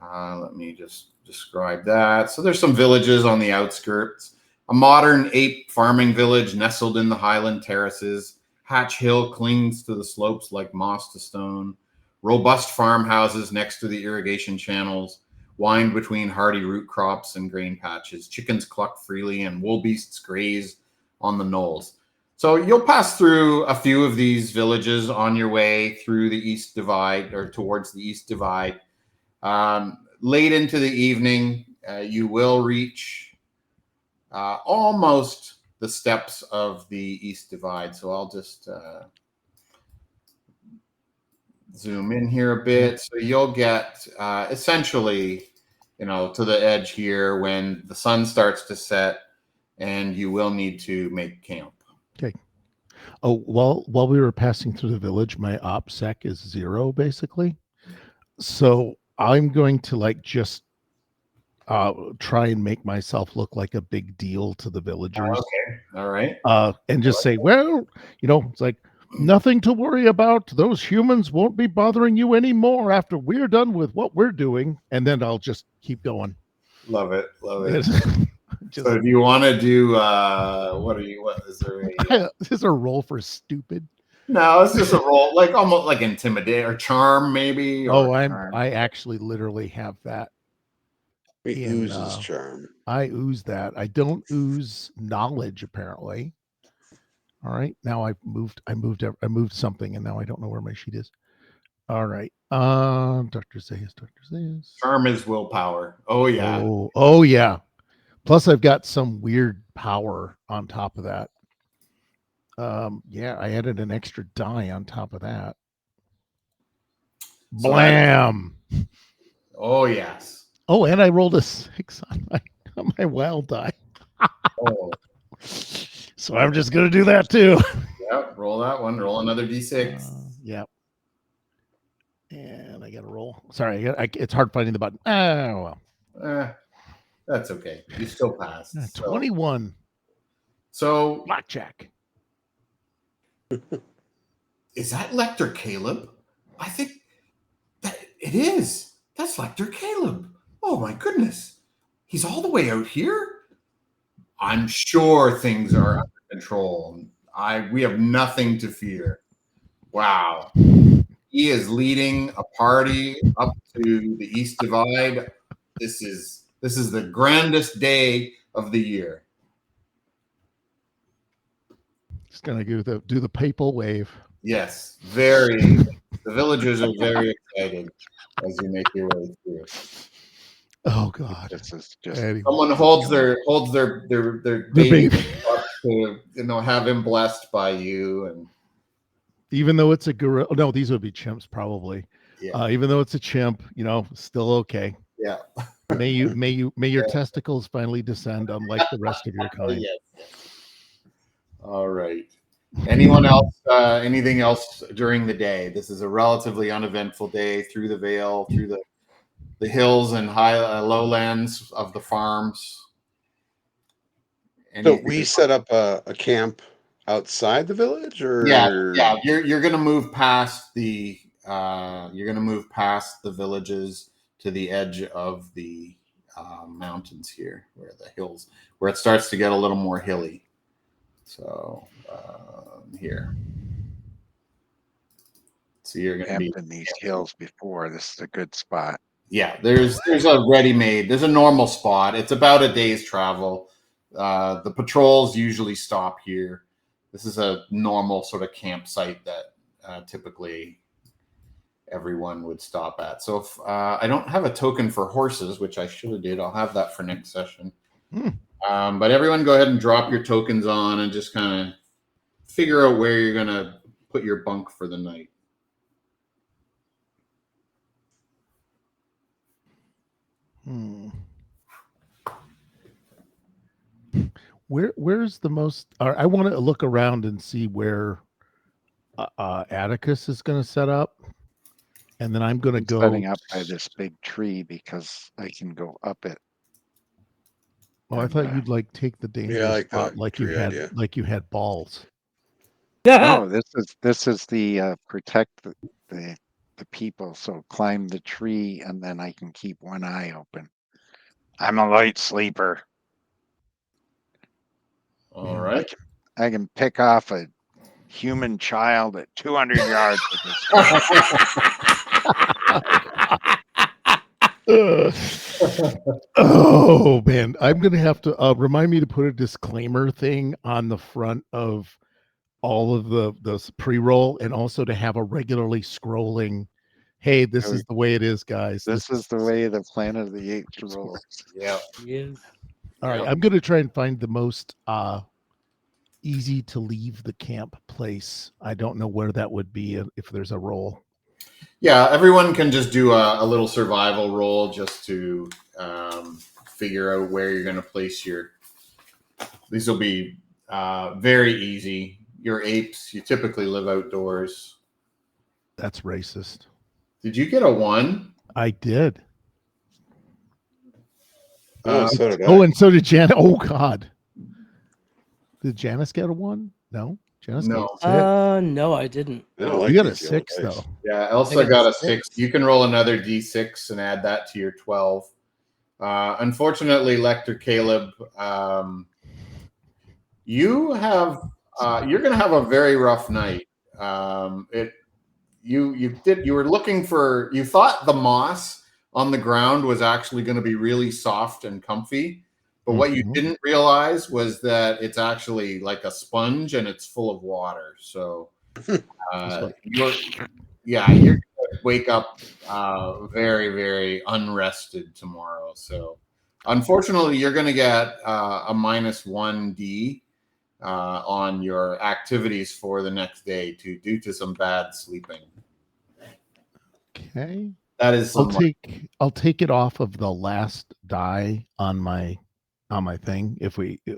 Let me just describe that. So there's some villages on the outskirts. A modern ape farming village nestled in the highland terraces. Hatch Hill clings to the slopes like moss to stone. Robust farmhouses next to the irrigation channels wind between hardy root crops and grain patches. Chickens cluck freely and wool beasts graze on the knolls. So you'll pass through a few of these villages on your way through the East Divide or towards the East Divide. Late into the evening, you will reach almost the steps of the East Divide. So I'll just zoom in here a bit. So you'll get essentially, to the edge here when the sun starts to set, and you will need to make camp. Okay. Oh, while we were passing through the village, my OPSEC is 0 basically. So I'm going to just try and make myself look like a big deal to the villagers. Okay. All right. And just say, well, it's like nothing to worry about. Those humans won't be bothering you anymore after we're done with what we're doing. And then I'll just keep going. Love it. Love it. Just, so do you want to do what is there is there a roll for stupid? No, it's just a roll, like almost like intimidate or charm, maybe. Or I actually literally have that. He oozes charm. I ooze that. I don't ooze knowledge, apparently. All right. Now I moved something, and now I don't know where my sheet is. All right. Dr. Zayas. Charm is willpower. Oh yeah. Oh yeah. Plus I've got some weird power on top of that. Yeah, I added an extra die on top of that. So blam. Oh yes. Oh, and I rolled a 6 on my wild die. Oh. So I'm just gonna do that too. Yep, roll that one. Roll another d6. Yep. And I got to roll. Sorry, it's hard finding the button. Oh well. That's okay. You still passed. 21. So blackjack. Is that Lector Caleb? I think that it is. That's Lector Caleb. Oh my goodness. He's all the way out here? I'm sure things are under control. We have nothing to fear. Wow. He is leading a party up to the East Divide. This is the grandest day of the year. Just gonna do the papal wave. Yes, the villagers are very excited as you make your way through. Oh God! This is just anyway. Someone holds their baby up to have him blessed by you, and even though it's a gorilla, no, these would be chimps probably. Yeah. Even though it's a chimp, still okay. Yeah. May your testicles finally descend, unlike the rest of your kind. Yes. All right. Anyone else? Anything else during the day? This is a relatively uneventful day through the Vale, through the hills and high lowlands of the farms. So we set up a camp outside the village, or Yeah. You're gonna move past the villages to the edge of the mountains here, where the hills, where it starts to get a little more hilly. So here. So you're gonna I've be been in these hills before. This is a good spot. Yeah, there's a there's a normal spot. It's about a day's travel. The patrols usually stop here. This is a normal sort of campsite that typically everyone would stop at. So if I don't have a token for horses, which I should have did, I'll have that for next session. But everyone go ahead and drop your tokens on and just kind of figure out where you're gonna put your bunk for the night. Where's the most? I want to look around and see where Atticus is going to set up, and then I'm going to go setting up by this big tree because I can go up it. Oh, I thought you'd like take the dangerous like spot that like you tree had idea. like you had balls. No, this is the protect the people. So climb the tree and then I can keep one eye open. I'm a light sleeper. All right. I can pick off a human child at 200 yards with this. Oh man, I'm gonna have to remind me to put a disclaimer thing on the front of all of the pre-roll, and also to have a regularly scrolling. Hey, this is the way it is, guys. This is the way the Planet of the Apes rolls. Yeah. Yes. All right, I'm gonna try and find the most easy to leave the camp place. I don't know where that would be if there's a roll. Yeah, everyone can just do a little survival roll just to figure out where you're going to place your. These will be very easy. Your apes, you typically live outdoors. That's racist. Did you get a 1? I did. So did I. Oh, and so did Janice. Oh God. Did Janice get a 1? No. Janice No. got a 6. No, I didn't. I don't like You got a these yellow 6 dice. though. Yeah, Elsa got a 6. You can roll another d6 and add that to your 12. Unfortunately, Lecter Caleb, you have you're going to have a very rough night. You were looking for, you thought the moss on the ground was actually going to be really soft and comfy, but what you didn't realize was that it's actually like a sponge and it's full of water. So you're gonna wake up very, very unrested tomorrow. So unfortunately, you're going to get a -1D on your activities for the next day due to some bad sleeping. Okay. That is I'll take it off of the last die on my thing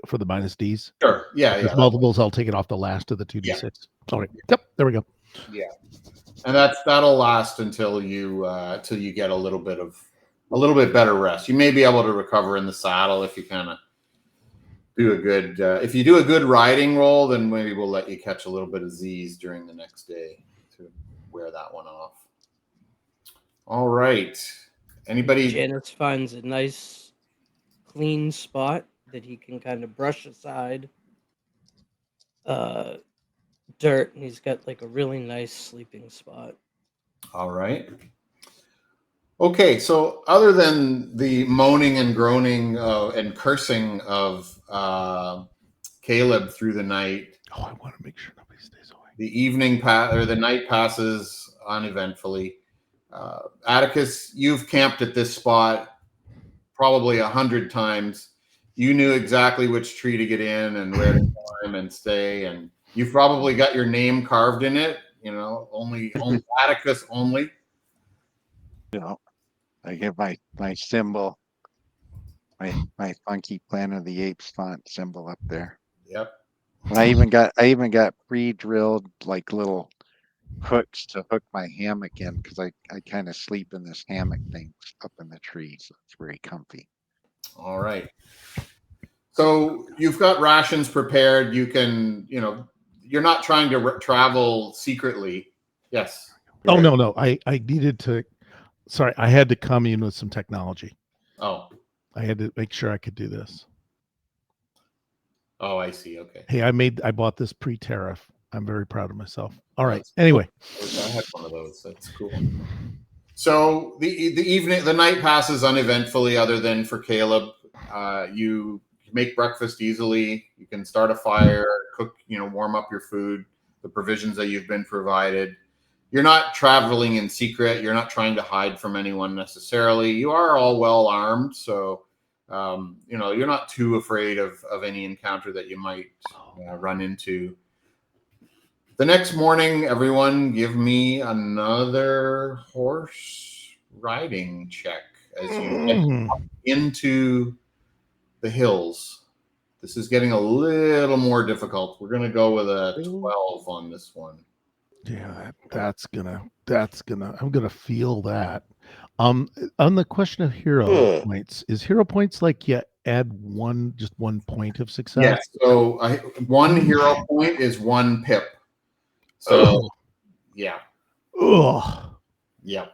for the -Ds. Sure. Yeah. If there's multiples, I'll take it off the last of the 2d6. All right. Yep. There we go. Yeah. And that'll last until you get a little bit better rest. You may be able to recover in the saddle if you kind of do a good if you do a good riding roll, then maybe we'll let you catch a little bit of Z's during the next day to wear that one off. All right. Anybody? Janice finds a nice clean spot that he can kind of brush aside dirt, and he's got like a really nice sleeping spot. All right. Okay, so other than the moaning and groaning and cursing of Caleb through the night, I want to make sure nobody stays awake. The night passes uneventfully. Atticus, you've camped at this spot probably 100 times. You knew exactly which tree to get in and where to climb and stay, and you've probably got your name carved in it. Only Atticus only. I get my symbol, my funky Planet of the Apes font symbol up there. Yep. And I even got pre-drilled like little hooks to hook my hammock in because I kind of sleep in this hammock thing up in the tree, so it's very comfy. All right. So you've got rations prepared. You can, you're not trying to travel secretly. Yes. Oh Right. no, I needed to. Sorry, I had to come in with some technology. Oh. I had to make sure I could do this. Oh, I see. Okay. Hey, I bought this pre-tariff. I'm very proud of myself. All right. That's Anyway, I had one of those. That's cool. So the night passes uneventfully, other than for Caleb. You make breakfast easily. You can start a fire, cook, warm up your food, the provisions that you've been provided. You're not traveling in secret. You're not trying to hide from anyone necessarily. You are all well armed, so you're not too afraid of any encounter that you might run into. The next morning, everyone give me another horse riding check as you get into the hills. This is getting a little more difficult. We're going to go with a 12 on this one. yeah, that's gonna. I'm gonna feel that. On the question of hero points, is hero points like add just 1 point of success? Yes. So one hero point is 1 pip. So yeah. Ugh. Yeah.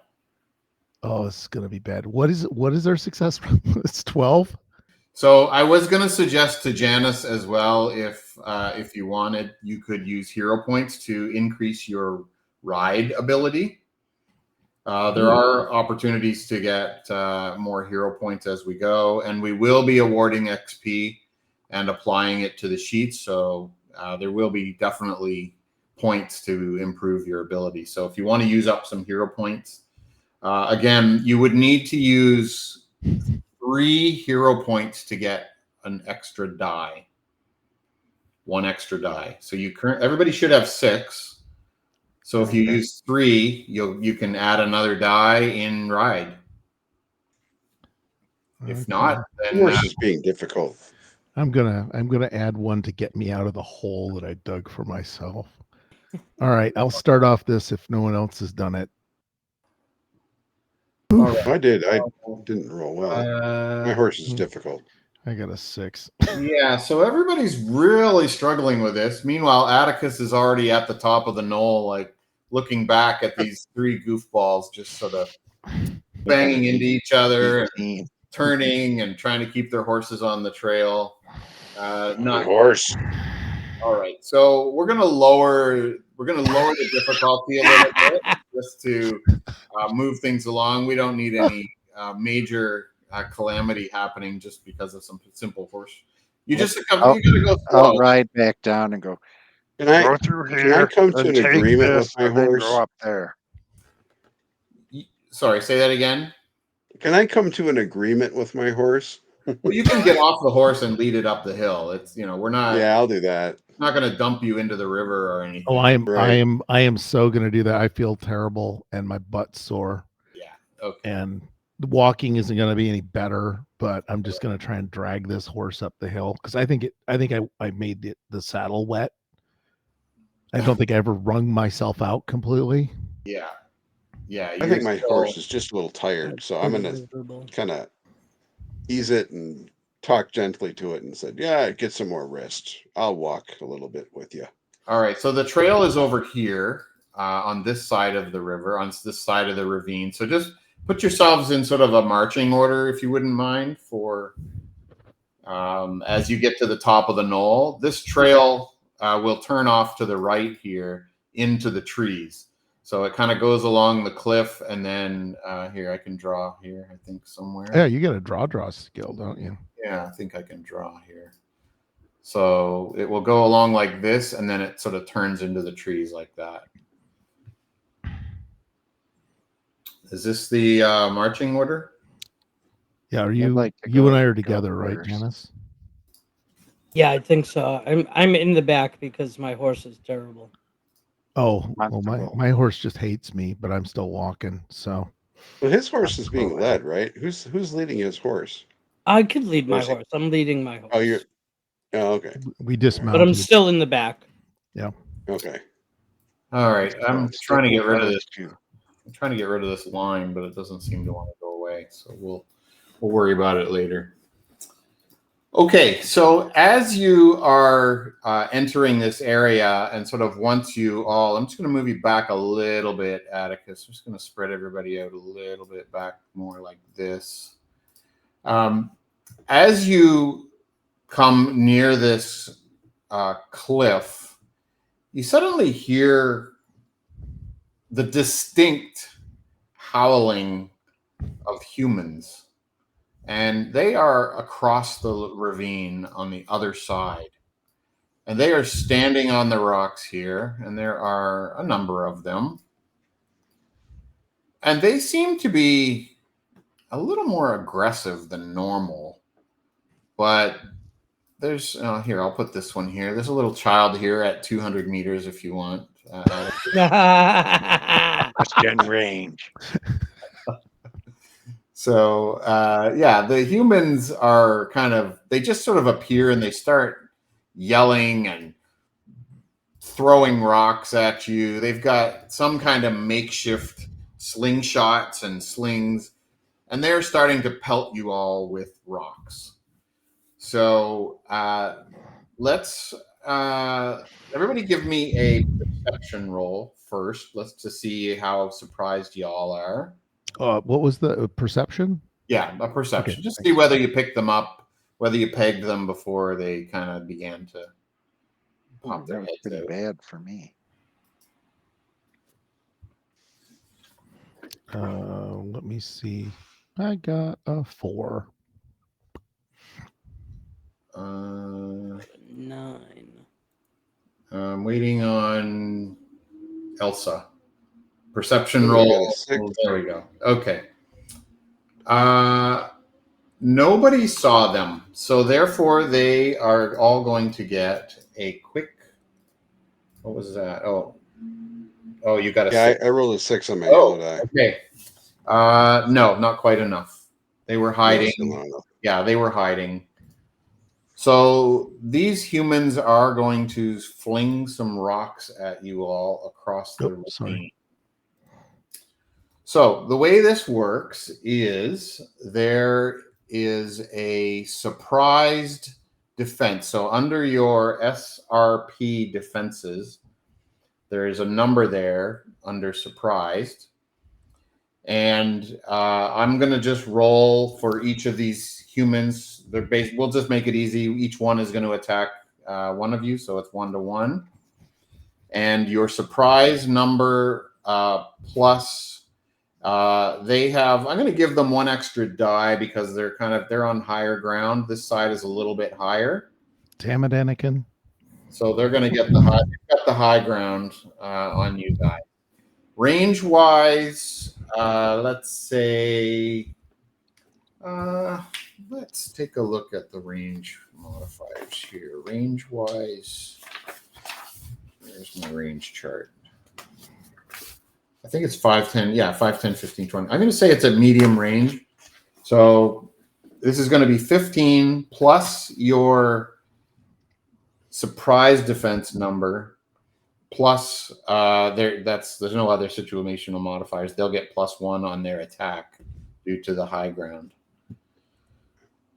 Oh, this is gonna be bad. What is our success? It's 12. So I was going to suggest to Janice as well, if you wanted, you could use hero points to increase your ride ability. There are opportunities to get more hero points as we go, and we will be awarding XP and applying it to the sheets. So there will be definitely points to improve your ability. So if you want to use up some hero points, again, you would need to use 3 hero points to get an extra die. 1 extra die. So everybody should have 6. So if you use 3, you can add another die in ride. If not, then Horse is being difficult. I'm gonna add 1 to get me out of the hole that I dug for myself. All right, I'll start off this if no one else has done it. All right. I did. I didn't roll well. My horse is difficult. I got a 6. Yeah, so everybody's really struggling with this. Meanwhile, Atticus is already at the top of the knoll, like looking back at these 3 goofballs just sort of banging into each other and turning and trying to keep their horses on the trail. My horse. All right, so we're gonna lower the difficulty a little bit just to move things along. We don't need any major calamity happening just because of some simple horse. You gotta go slow. I'll ride back down and go. Can I Go through here. Can I come to and an take agreement with this, my and then horse? go up there. Sorry, say that again. Can I come to an agreement with my horse? Well, you can get off the horse and lead it up the hill. It's we're not. Yeah, I'll do that. Not going to dump you into the river or anything. Oh, I am so gonna do that. I feel terrible and my butt's sore. Yeah. Okay. And the walking isn't gonna be any better, but I'm just gonna try and drag this horse up the hill because I think I made the saddle wet. I don't think I ever wrung myself out completely. Yeah. Yeah. I think my horse is just a little tired, so I'm gonna kind of ease it and talk gently to it and said, "Yeah, get some more rest. I'll walk a little bit with you." All right. So the trail is over here on this side of the river, on this side of the ravine. So just put yourselves in sort of a marching order, if you wouldn't mind, for as you get to the top of the knoll. This trail will turn off to the right here into the trees. So it kind of goes along the cliff, and then here I can draw here, I think somewhere. Yeah, you got a draw skill, don't you? Yeah, I think I can draw here. So it will go along like this, and then it sort of turns into the trees like that. Is this the marching order? Yeah, are you and I are together, right, Janice? Yeah, I think so. I'm in the back because my horse is terrible. Oh, well, my horse just hates me, but I'm still walking. So, well, his horse is being led, right? Who's leading his horse? I could lead my horse. I'm leading my horse. Oh, okay. We dismounted, but I'm still in the back. Yeah. Okay. All right. I'm trying to get rid of this. I'm trying to get rid of this line, but it doesn't seem to want to go away. So we'll worry about it later. Okay, so as you are entering this area, and sort of once you all, I'm just going to move you back a little bit, Atticus. I'm just going to spread everybody out a little bit back, more like this. As you come near this cliff, you suddenly hear the distinct howling of humans. And they are across the ravine on the other side. And they are standing on the rocks here, and there are a number of them. And they seem to be a little more aggressive than normal. But there's, here, I'll put this one here. There's a little child here at 200 meters if you want. Within range. So, yeah, the humans are kind of, they just sort of appear and they start yelling and throwing rocks at you. They've got some kind of makeshift slingshots and slings, and they're starting to pelt you all with rocks. So, let's, everybody give me a perception roll first. Let's to see how surprised y'all are. What was the perception? Yeah, a perception. Okay, Just see whether you picked them up, whether you pegged them before they kind of began to pop their That was heads pretty out. bad for me. Let me see. I got a 4. 9. I'm waiting on Elsa. Perception Ooh, I roll. got a 6. Oh, there we go. Okay. Nobody saw them, so therefore they are all going to get a quick. What was that? Oh, you got a Yeah, 6. I rolled a 6 on my yellow die. Okay. No, not quite enough. They were hiding. No, still not enough. Yeah, they were hiding. So these humans are going to fling some rocks at you all across the ravine. Sorry. So the way this works is there is a surprised defense. So under your SRP defenses, there is a number there under surprised. And I'm going to just roll for each of these humans. We'll just make it easy. Each one is going to attack one of you, so it's 1-to-1. And your surprise number plus they have. I'm going to give them one extra die because they're on higher ground. This side is a little bit higher. Damn it, Anakin. So they're going to get the high ground on you guys. Range wise, let's say, let's take a look at the range modifiers here. Range wise, there's my range chart. I think it's 5, 10. Yeah, 5, 10, 15, 20. I'm going to say it's a medium range. So this is going to be 15 plus your surprise defense number. Plus, there's no other situational modifiers. They'll get +1 on their attack due to the high ground.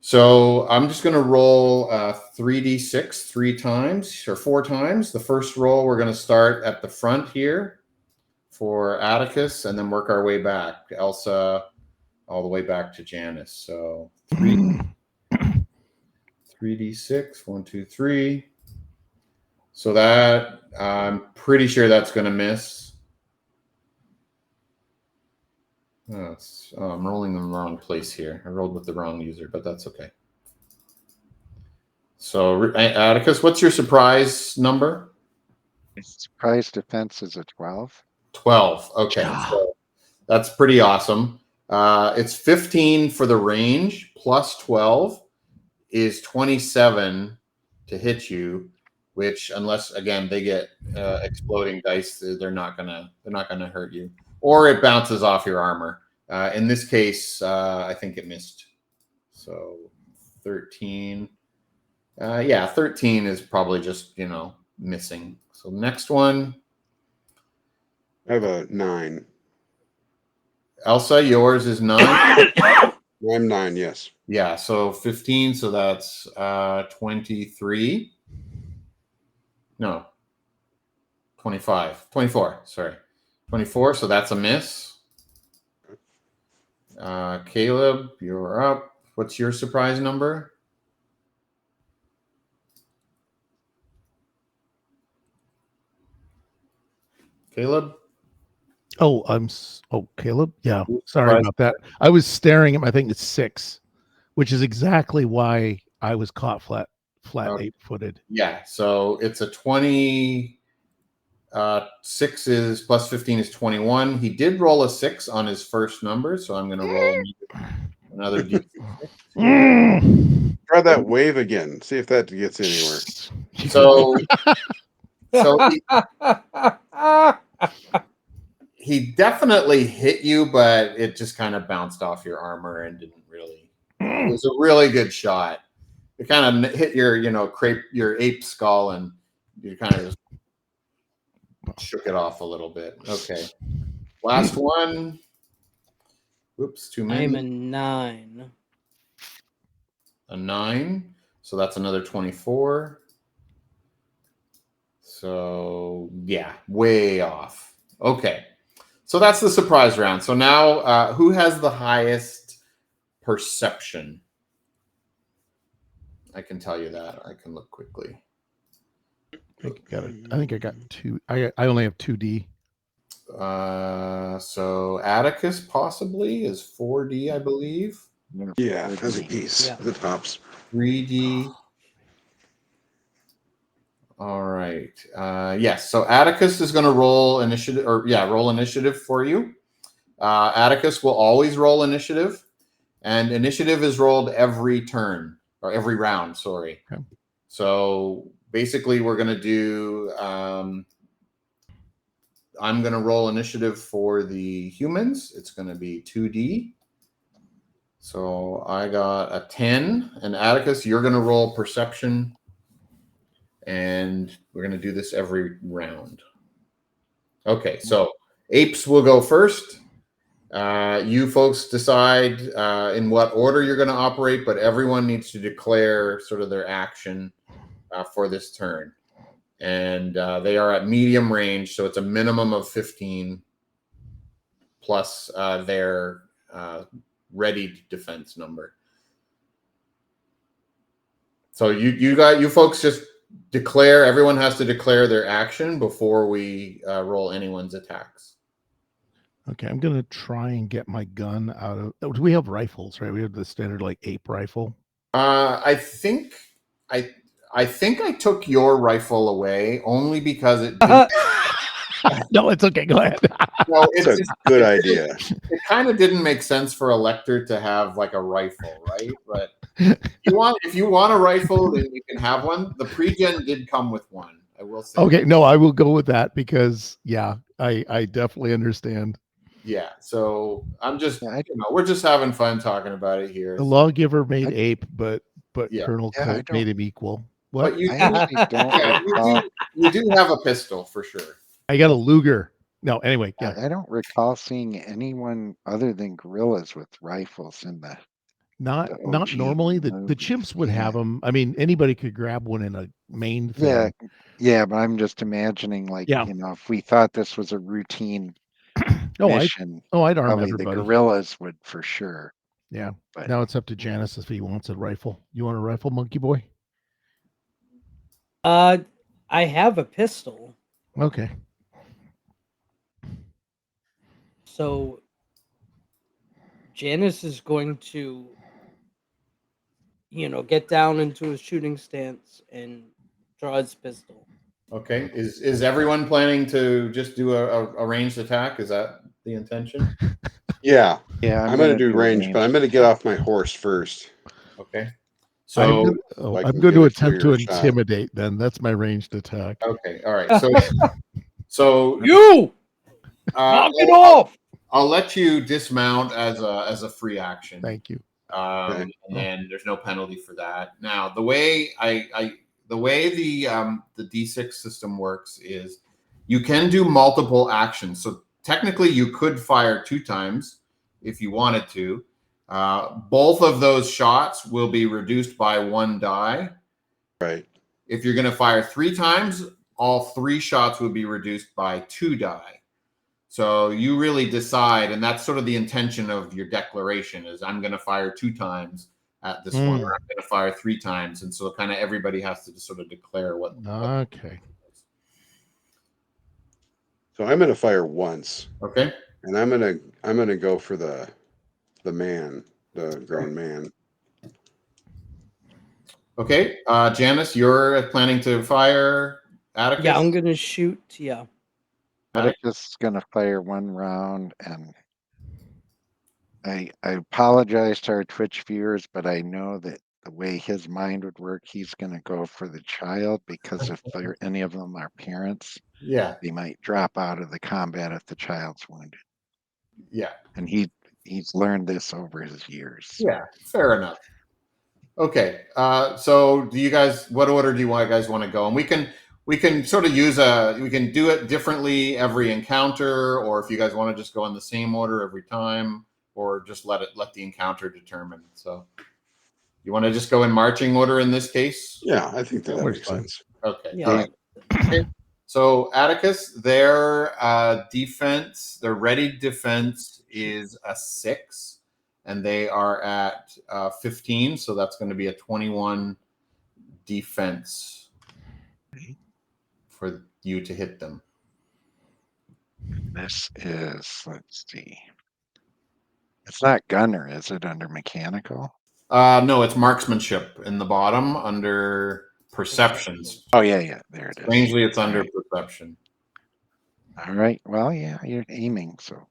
So I'm just going to roll 3d6 3 times or 4 times. The first roll, we're going to start at the front here for Atticus, and then work our way back. Elsa, all the way back to Janice. So 3d6, 1, 2, 3. So that, I'm pretty sure that's going to miss. I'm rolling in the wrong place here. I rolled with the wrong user, but that's okay. So, Atticus, what's your surprise number? Surprise defense is a 12. 12. Okay. So that's pretty awesome. It's 15 for the range, plus 12 is 27 to hit you. Which, unless again they get exploding dice, they're not gonna hurt you, or it bounces off your armor. In this case, I think it missed. So 13. Yeah, 13 is probably just missing. So next one, I have a 9. Elsa, yours is 9. I'm 9, yes. Yeah, so 15, so that's 23. No, 25. 24, sorry. 24, so that's a miss. Caleb, you're up. What's your surprise number? Caleb? Oh, Caleb. Yeah, Your sorry surprise about that. I was staring at my thing. It's 6, which is exactly why I was caught flat Okay. 8-footed. Yeah, so it's a 20. 6 is plus 15 is 21. He did roll a 6 on his first number, so I'm going to roll another d6. Try that wave again. See if that gets anywhere. So he definitely hit you, but it just kind of bounced off your armor and didn't really. It was a really good shot. It kind of hit your, your ape skull, and you kind of just shook it off a little bit. Okay. Last one. Oops, too many. I'm a 9. A 9. So that's another 24. So yeah, way off. Okay. So that's the surprise round. So now who has the highest perception? I can tell you that. I can look quickly. I think I got 2. I only have 2D. So Atticus possibly is 4D, I believe. Yeah, as a piece. Yeah. The tops. 3D. All right. Yes. So Atticus is going to roll initiative, roll initiative for you. Atticus will always roll initiative, and initiative is rolled every turn or every round. Sorry. Okay. So basically, we're going to do. I'm going to roll initiative for the humans. It's going to be 2D. So I got a 10, and Atticus, you're going to roll perception. And we're going to do this every round. Okay, so apes will go first. You folks decide in what order you're going to operate, but everyone needs to declare sort of their action for this turn. And they are at medium range, so it's a minimum of 15 plus their ready defense number. So you folks just declare. Everyone has to declare their action before we roll anyone's attacks. Okay, I'm gonna try and get my gun out of. Oh, do we have rifles? Right, we have the standard like ape rifle. I think I took your rifle away only because it didn't. No, it's okay. Go ahead. Well, It's a good idea. It kind of didn't make sense for a lector to have like a rifle, right? But if you want a rifle, then you can have one. The pre-gen did come with one. I will say. Okay, no, I will go with that because I definitely understand. Yeah, so I'm just we're just having fun talking about it here. The lawgiver made ape, but Yeah. Colonel Colt made him equal. What? But you I actually don't recall. you do have a pistol for sure. I got a Luger. No, anyway, yeah. I don't recall seeing anyone other than gorillas with rifles in the Not OG normally. The movies. chimps would have them. I mean, anybody could grab one in a main thing. Yeah, but I'm just imagining, like, if we thought this was a routine mission, I'd arm probably everybody. the gorillas would for sure. Yeah. But Now it's up to Janice if he wants a rifle. You want a rifle, monkey boy? I have a pistol. Okay. So Janice is going to, get down into his shooting stance and draw his pistol. Okay. Is everyone planning to just do a ranged attack? Is that the intention? Yeah. Yeah, I'm going to do range, but I'm going to get off my horse first. Okay. So I'm going to attempt to intimidate. Then that's my ranged attack. Okay. All right. So you knock it off. I'll let you dismount as a free action. Thank you. And there's no penalty for that. Now, the way the D6 system works is you can do multiple actions. So technically, you could fire 2 times if you wanted to. Both of those shots will be reduced by 1 die. Right. If you're going to fire 3 times, all 3 shots will be reduced by 2 die. So you really decide, and that's sort of the intention of your declaration is I'm going to fire 2 times at this one, or I'm going to fire 3 times. And so kind of everybody has to sort of declare what. Okay. So I'm going to fire once. Okay. And I'm going to go for the man, the grown man. Okay. Janice, you're planning to fire Atticus? Yeah, I'm gonna shoot. Yeah. Atticus is going to fire 1 round, and I apologize to our Twitch viewers, but I know that the way his mind would work, he's going to go for the child, because if any of them are parents, Yeah. they might drop out of the combat if the child's wounded. Yeah. And he's learned this over his years. Yeah. Fair enough. Okay. So do you guys, what order do you guys want to go? And we can sort of we can do it differently every encounter, or if you guys want to just go in the same order every time, or just let the encounter determine. So you want to just go in marching order in this case? Yeah, I think that That works makes fine. sense. Okay. Yeah. All right. Okay. So Atticus, their defense, their ready defense is a 6, and they are at 15. So that's going to be a 21 defense for you to hit them. This is, let's see. It's not gunner, is it, under mechanical? No, it's marksmanship in the bottom under perceptions. Oh, yeah, there it is. Strangely, it's under perception. All right. Well, yeah, you're aiming. So,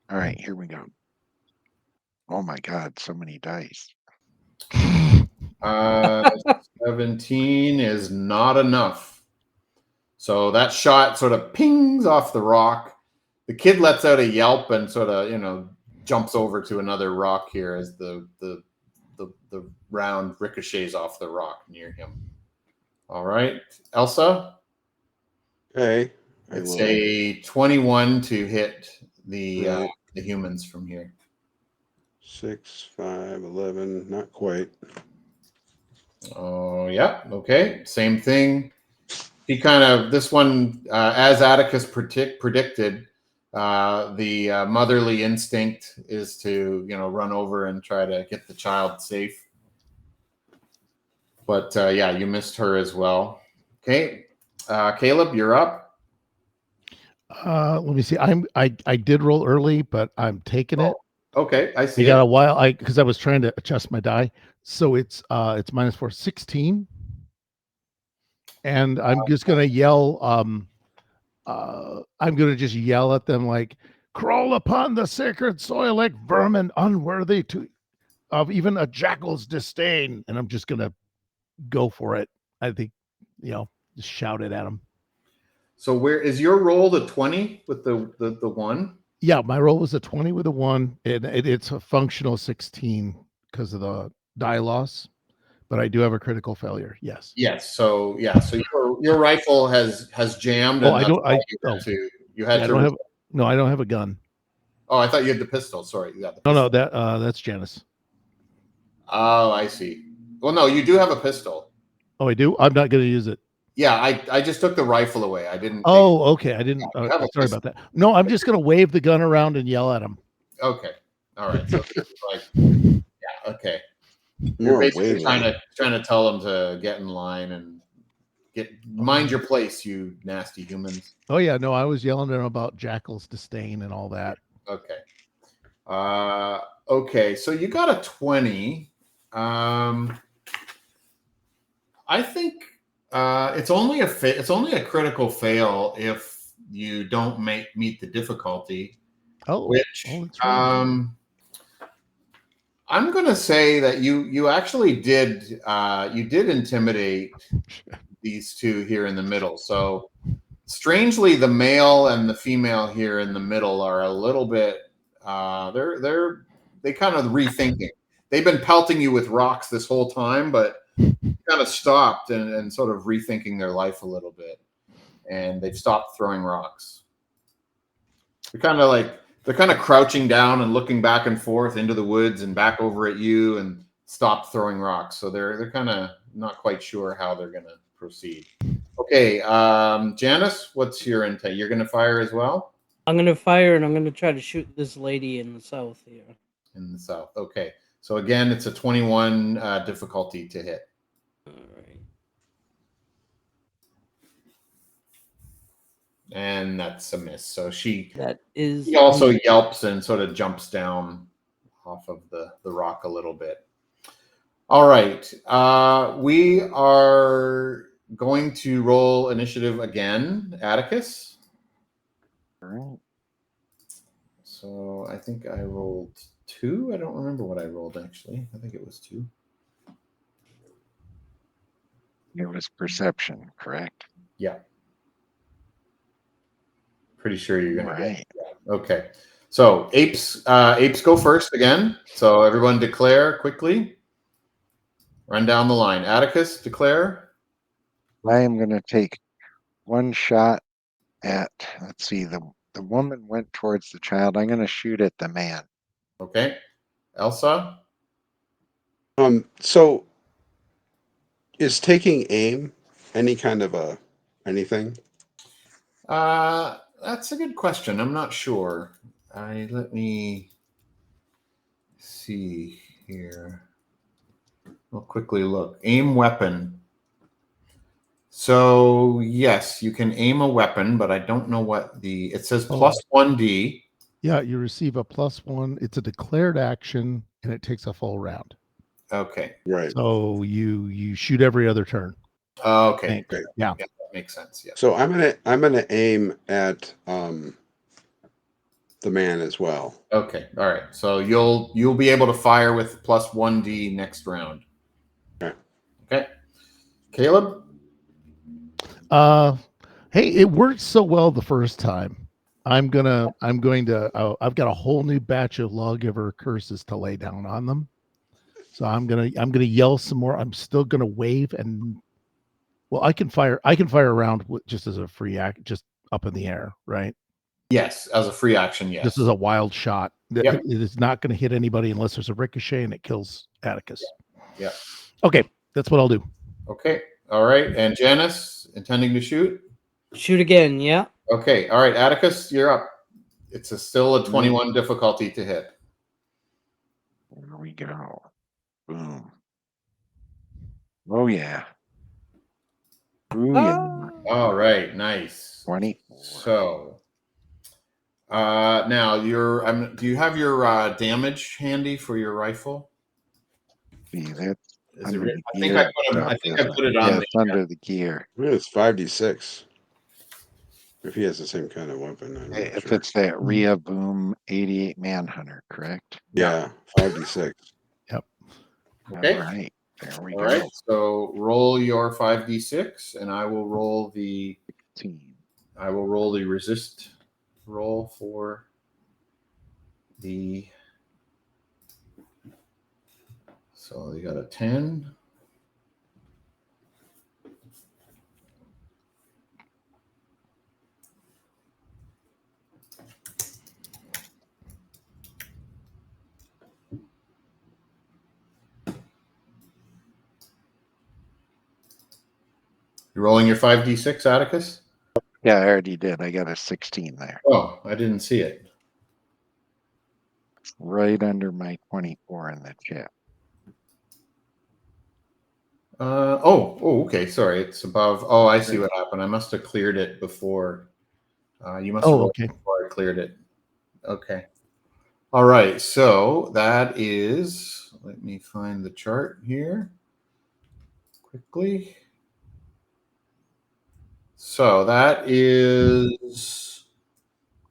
all right, here we go. Oh my God, so many dice. 17 is not enough. So that shot sort of pings off the rock. The kid lets out a yelp and sort of, jumps over to another rock here as the round ricochets off the rock near him. All right, Elsa. Okay. It's a 21 to hit the humans from here. 6, 5, 11, not quite. Oh, yeah. Okay. Same thing. This one, as Atticus predicted, the motherly instinct is to, run over and try to get the child safe. But yeah, you missed her as well. Okay. Caleb, you're up. Let me see. I did roll early, but I'm taking it. Okay, I see. You got a while because I was trying to adjust my die. So it's -4, 16. And I'm just gonna yell, I'm gonna just yell at them like, crawl upon the sacred soil like vermin unworthy of even a jackal's disdain. And I'm just gonna go for it. I think, just shout it at them. So where is your roll? The 20 with the 1? Yeah, my roll was a 20 with a 1. It's a functional 16 because of the die loss, but I do have a critical failure. Yes. Yes. So yeah. So your rifle has jammed. Oh, and I don't. I don't have. No, I don't have a gun. Oh, I thought you had the pistol. Sorry. Yeah. No, that's Janice. Oh, I see. Well, no, you do have a pistol. Oh, I do. I'm not going to use it. Yeah, I just took the rifle away. I didn't. Oh, okay. I didn't. Sorry about that. No, I'm just going to wave the gun around and yell at him. Okay. All right. So yeah. Okay. You're basically trying to tell them to get in line and mind your place, you nasty humans. Oh yeah, no, I was yelling at him about Jackal's disdain and all that. Okay. Okay. So you got a 20. I think. It's only a critical fail if you don't meet the difficulty. I'm going to say that you actually did intimidate these two here in the middle. So strangely, the male and the female here in the middle are a little bit they kind of rethinking. They've been pelting you with rocks this whole time, but kind of stopped and sort of rethinking their life a little bit, and they've stopped throwing rocks. They're kind of like they're kind of crouching down and looking back and forth into the woods and back over at you and stop throwing rocks. So they're kind of not quite sure how they're going to proceed. Okay, Janice, what's your intake? You're going to fire as well? I'm gonna fire and I'm gonna try to shoot this lady in the south here. In the south. Okay. So again, it's a 21 difficulty to hit. All right. And that's a miss. So she a also miss. yelps and sort of jumps down off of the rock a little bit. All right. We are going to roll initiative again. Atticus. All right. So I think I rolled 2. I don't remember what I rolled, actually. I think it was 2. It was perception, correct? Yeah. Pretty sure you're going to Right. get. Okay. So apes go first again. So everyone declare quickly. Run down the line. Atticus, declare. I am going to take one shot at, let's see, the woman went towards the child. I'm going to shoot at the man. Okay. Elsa. So is taking aim any kind of a anything? That's a good question. I'm not sure. Let me see here. I'll quickly look. Aim weapon. So yes, you can aim a weapon, but I don't know what it says plus 1d. Yeah, you receive a +1. It's a declared action, and it takes a full round. Okay. Right. So you shoot every other turn. Okay. Thank Great. you. Yeah. That makes sense. Yeah. So I'm gonna aim at the man as well. Okay. All right. So you'll be able to fire with plus 1d next round. Okay. Okay. Caleb. Hey, it worked so well the first time. I've got a whole new batch of lawgiver curses to lay down on them. So I'm gonna yell some more. I'm still gonna wave and I can fire around just as a free act, just up in the air, right? Yes, as a free action. Yes. This is a wild shot. Yep. It is not going to hit anybody unless there's a ricochet and it kills Atticus. Yeah. Okay, that's what I'll do. Okay. All right. And Janice, intending to shoot? Shoot again, yeah. Okay. All right. Atticus, you're up. It's still a 21 difficulty to hit. There we go. Boom. Oh, yeah. Ooh, yeah. All right. Nice. 24. So now do you have your damage handy for your rifle? See, that's Is under it, the I think gear I stuff, put it on yeah, there. it's under the gear. I mean, it's 5d6. If he has the same kind of weapon, I'm not If sure. it's that Rhea Boom 88 Manhunter, correct? Yeah, 5d6. Yep. Okay. All right. There we All go. right. So roll your 5d6, and I will roll the 16. resist roll for the. So you got a 10. You're rolling your 5d6, Atticus? Yeah, I already did. I got a 16 there. Oh, I didn't see it. It's right under my 24 in the chat. Okay. Sorry, it's above. Oh, I see what happened. I must have cleared it before. You must have rolled okay. before I cleared it. Okay. All right. So that is. Let me find the chart here quickly. So that is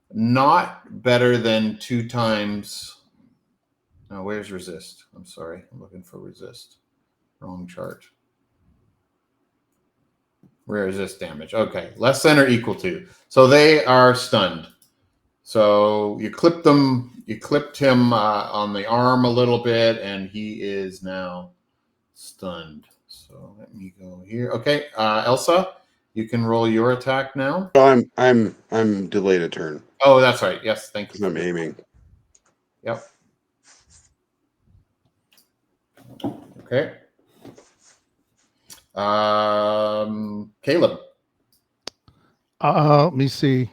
not better than 2 times. Now, where's resist? I'm sorry. I'm looking for resist. Wrong chart. Where is this damage? Okay, less than or equal to. So they are stunned. So you clipped him on the arm a little bit, and he is now stunned. So let me go here. Okay, Elsa, you can roll your attack now. So I'm delayed a turn. Oh, that's right. Yes, thank Because you. I'm aiming. Yep. Okay. Caleb. Let me see.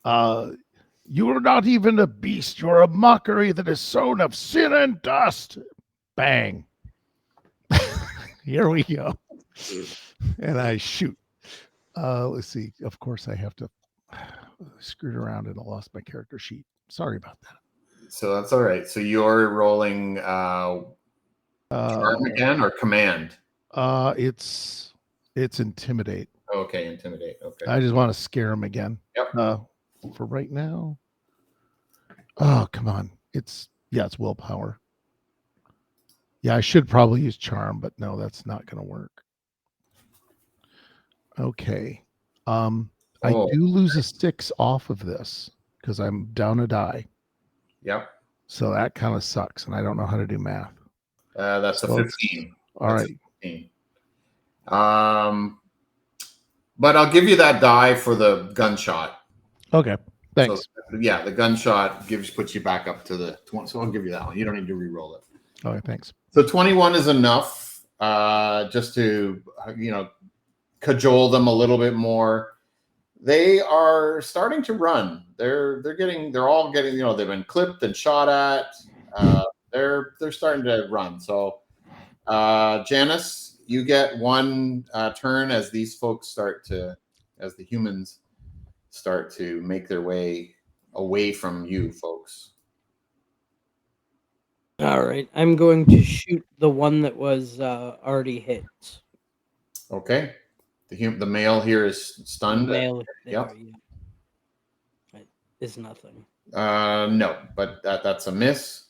You are not even a beast. You're a mockery that is sown of sin and dust. Bang. Here we go. And I shoot. Let's see. Of course, I have to screwed around and I lost my character sheet. Sorry about that. So that's all right. So you're rolling charm again or command? It's intimidate. Okay, intimidate. Okay. I just want to scare him again. Yep. For right now. Oh, come on. It's willpower. Yeah, I should probably use charm, but no, that's not going to work. Okay. I do lose a 6 off of this because I'm down a die. Yep. So that kind of sucks, and I don't know how to do math. That's a 15. All right. 15. But I'll give you that die for the gunshot. Okay. Thanks. So, yeah, the gunshot puts you back up to the 20. So I'll give you that one. You don't need to re-roll it. Okay, thanks. So 21 is enough just to, cajole them a little bit more. They are starting to run. They're all getting, they've been clipped and shot at. They're starting to run. So Janice, you get one turn as these folks as the humans start to make their way away from you folks. All right, I'm going to shoot the one that was already hit. Okay. The male here is stunned. The male Yep. is nothing. No, but that's a miss.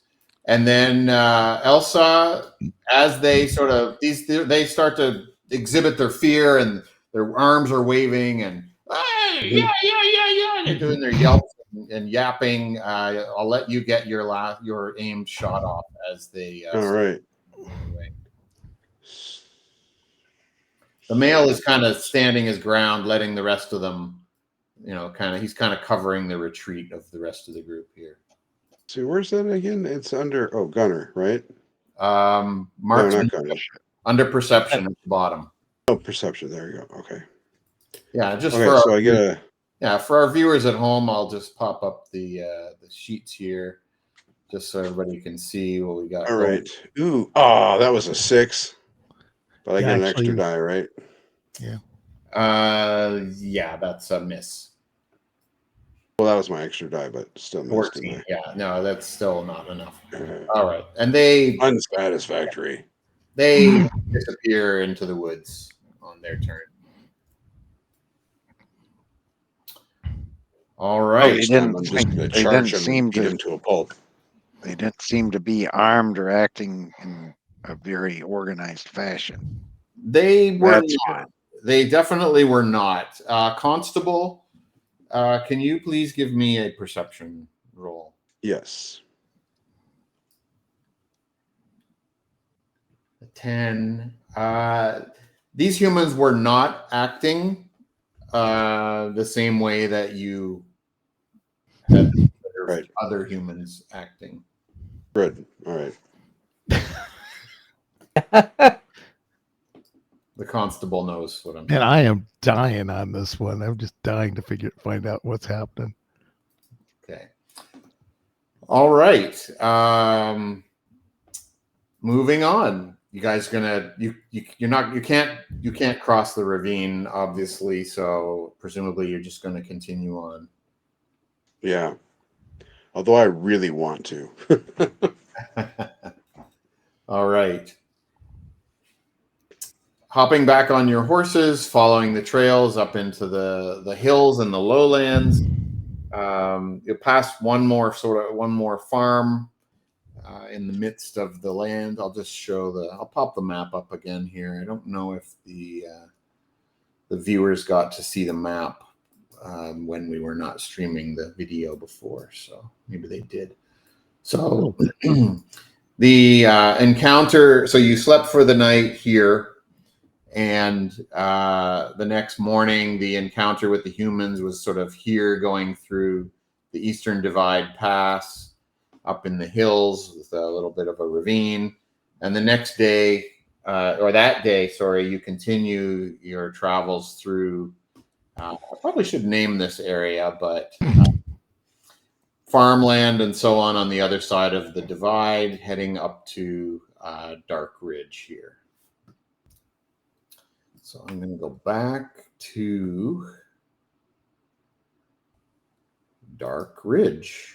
And then Elsa, as they they start to exhibit their fear and their arms are waving and yeah, they're doing their yelps and yapping. I'll let you get your aim shot off as they. All right. The male is kind of standing his ground, letting the rest of them, he's kind of covering the retreat of the rest of the group here. See, where's that again? It's under Gunner, right? Mark's no, not Gunner. Under perception at the bottom. Oh, perception. There you go. Okay. Yeah, just okay, so I get a. Yeah, for our viewers at home, I'll just pop up the sheets here, just so everybody can see what we got. All right. Ooh, that was a 6. But I get an actually, extra die, right? Yeah. Yeah, that's a miss. Well, that was my extra die, but still missed. 14. Yeah, no, that's still not enough. All right, and they unsatisfactory. They disappear into the woods on their turn. All right. They didn't seem to a pulp. They didn't seem to be armed or acting in a very organized fashion. They were That's not. good. They definitely were not. Constable, can you please give me a perception roll? Yes. 10. These humans were not acting the same way that you had other humans acting. Good. All right. The constable knows what I'm saying. And I am dying on this one. I'm just dying to find out what's happening. Okay. All right. Moving on. You guys you can't cross the ravine, obviously, so presumably you're just gonna continue on. Yeah. Although I really want to. All right. Hopping back on your horses, following the trails up into the hills and the lowlands. You'll pass one more farm in the midst of the land. I'll just I'll pop the map up again here. I don't know if the viewers got to see the map when we were not streaming the video before, so maybe they did. So the encounter, so you slept for the night here, And the next morning, the encounter with the humans was sort of here, going through the Eastern Divide Pass up in the hills with a little bit of a ravine. And the next day, or that day, sorry, you continue your travels through, I probably should name this area, but farmland and so on the other side of the divide, heading up to Dark Ridge here. So I'm going to go back to Dark Ridge.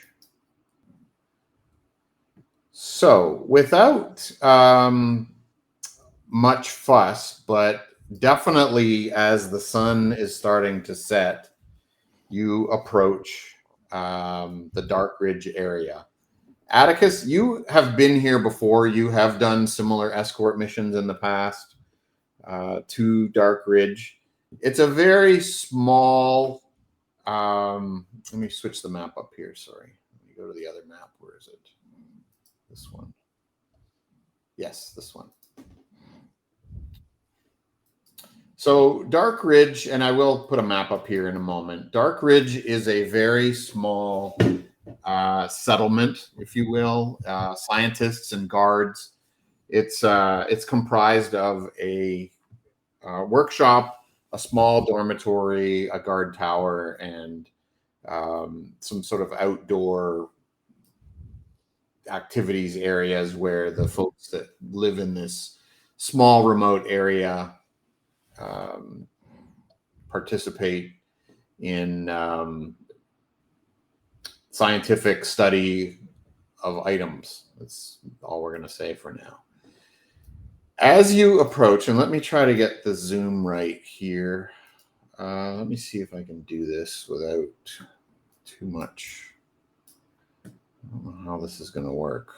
So without much fuss, but definitely as the sun is starting to set, you approach the Dark Ridge area. Atticus, you have been here before. You have done similar escort missions in the past to Dark Ridge. It's a very small, let me switch the map up here. Sorry. Let me go to the other map. Where is it? This one. Yes, this one. So Dark Ridge, and I will put a map up here in a moment. Dark Ridge is a very small settlement, if you will, scientists and guards. It's comprised of a workshop, a small dormitory, a guard tower, and some sort of outdoor activities areas where the folks that live in this small remote area participate in scientific study of items. That's all we're going to say for now. As you approach, and let me try to get the zoom right here. Let me see if I can do this without too much. I don't know how this is going to work.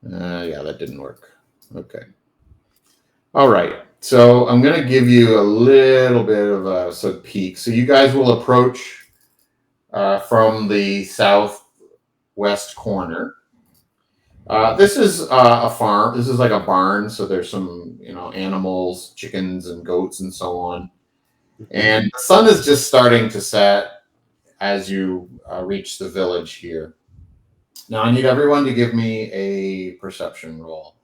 Yeah, that didn't work. Okay. All right. So I'm going to give you a little bit of a peek. So you guys will approach from the southwest corner. This is a farm. This is like a barn. So there's some, animals, chickens and goats and so on. And the sun is just starting to set as you reach the village here. Now I need everyone to give me a perception roll.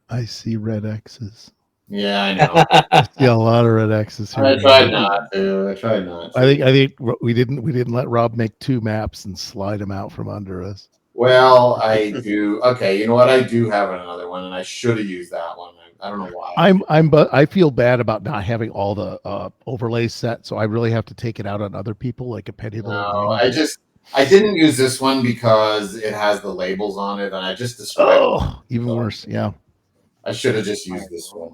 I see red X's. Yeah, I know. I see a lot of red X's here. I tried not to. I think we didn't let Rob make 2 maps and slide them out from under us. Well, I do. Okay, you know what? I do have another one, and I should have used that one. I don't know why. But I feel bad about not having all the overlays set, so I really have to take it out on other people like a petty little. No, I didn't use this one because it has the labels on it, and I just described. Oh, even worse. Yeah. I should have just used this one.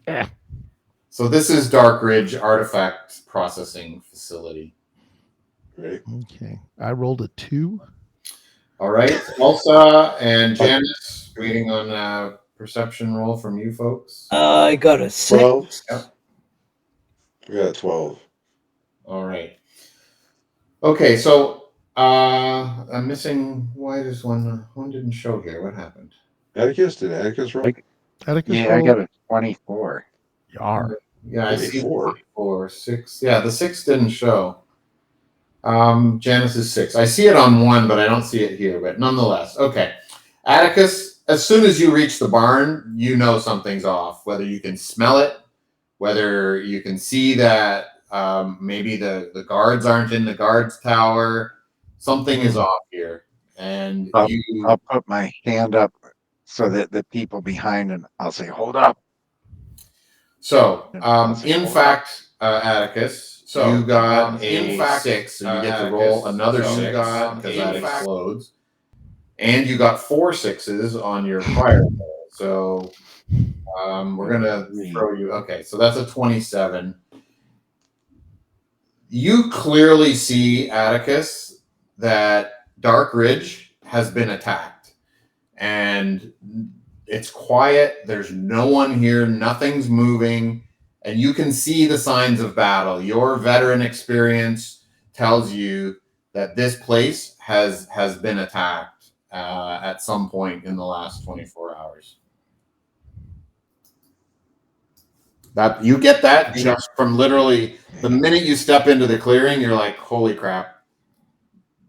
Yeah. So this is Dark Ridge Artifact Processing Facility. Right. Okay. I rolled a 2. All right. Elsa and Janice, waiting on a perception roll from you folks. I got a 6. 12. Yep. I got a 12. All right. Okay, so I'm missing. Why does one didn't show here? What happened? Atticus, did Atticus roll? I got a 24. Yar. Yeah, I see 24. 4, 6. Yeah, the 6 didn't show. Janice is 6. I see it on 1, but I don't see it here. But nonetheless, okay. Atticus, as soon as you reach the barn, you know something's off. Whether you can smell it, whether you can see that maybe the guards aren't in the guards tower, something is off here. And I'll put my hand up so that the people behind, and I'll say, "Hold up." So, in fact, Atticus, so you got a 6, so you get to roll another 6 because that explodes, and you got 4 6s on your prior roll. So, we're gonna throw you. Okay, so that's a 27. You clearly see, Atticus, that Dark Ridge has been attacked, and it's quiet. There's no one here. Nothing's moving. And you can see the signs of battle. Your veteran experience tells you that this place has been attacked at some point in the last 24 hours. That you get that just from literally the minute you step into the clearing, you're like, holy crap, I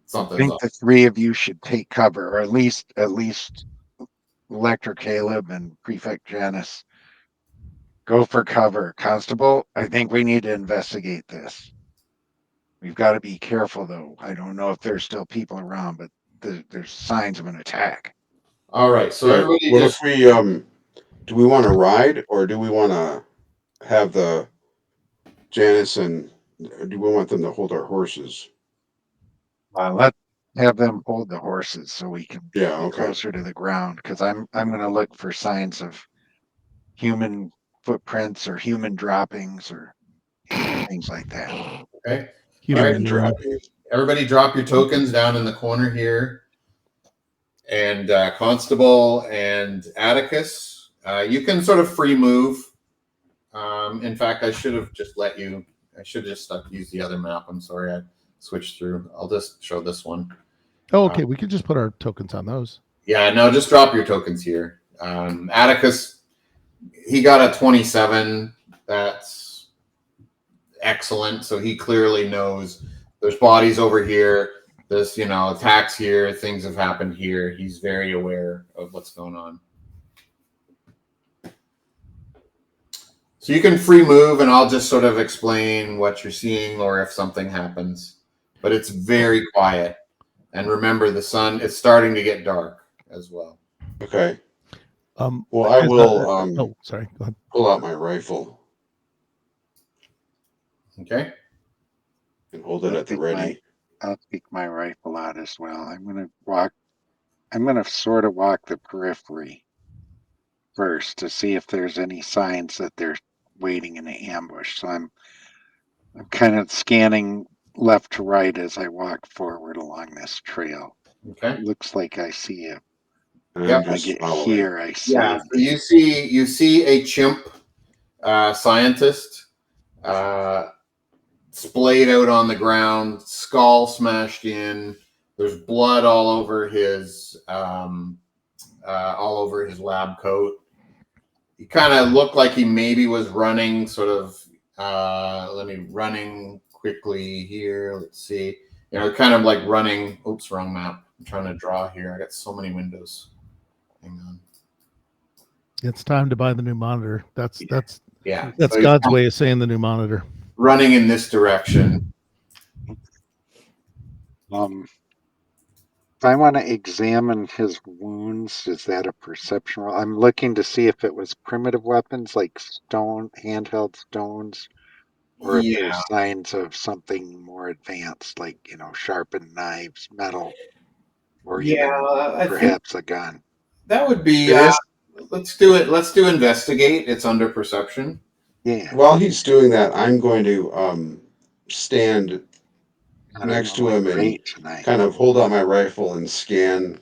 something's think up. the three of you should take cover, or at least Lector Caleb and Prefect Janice. Go for cover. Constable, I think we need to investigate this. We've got to be careful, though. I don't know if there's still people around, but there's signs of an attack. All right, so Okay, everybody what just if we do we want to ride, or do we want to have the Janice and do we want them to hold our horses? Let have them hold the horses so we can Yeah, be okay. closer to the ground, because I'm going to look for signs of human footprints or human droppings or things like that. okay. Human All right, Human urine. droppings. everybody drop your tokens down in the corner here. And Constable and Atticus, you can sort of free move. In fact, I should have just let you. I should have just used the other map. I'm sorry, I switched through. I'll just show this one. Oh, okay. We could just put our tokens on those. Yeah, no, just drop your tokens here. Atticus, he got a 27. That's excellent. So he clearly knows there's bodies over here. This, attacks here. Things have happened here. He's very aware of what's going on. So you can free move, and I'll just sort of explain what you're seeing or if something happens. But it's very quiet. And remember, the sun, it's starting to get dark as well. Okay. Well, I I will oh, sorry. Go ahead. pull out my rifle Okay. and hold it at the ready. I'll take my rifle out as well. I'm going to sort of walk the periphery first to see if there's any signs that they're waiting in an ambush. So I'm kind of scanning left to right as I walk forward along this trail. Okay. It looks like I see it. And Yep. I'm When I just get following. here, I see Yeah. it. So you see a chimp scientist splayed out on the ground, skull smashed in. There's blood all over his lab coat. He kind of looked like he maybe was running, sort of. Running quickly here. Let's see. Kind of like running. Oops, wrong map. I'm trying to draw here. I got so many windows. Hang on. It's time to buy the new monitor. That's Yeah. That's So God's way of saying the new monitor. running in this direction. If I want to examine his wounds, is that a perception roll? I'm looking to see if it was primitive weapons like handheld stones, or if Yeah. there's signs of something more advanced, like sharpened knives, metal, or even perhaps a gun. That would be. It is. Let's do it. Let's do investigate. It's under perception. Yeah. While he's doing that, I'm going to stand next to him and kind of hold out my rifle and scan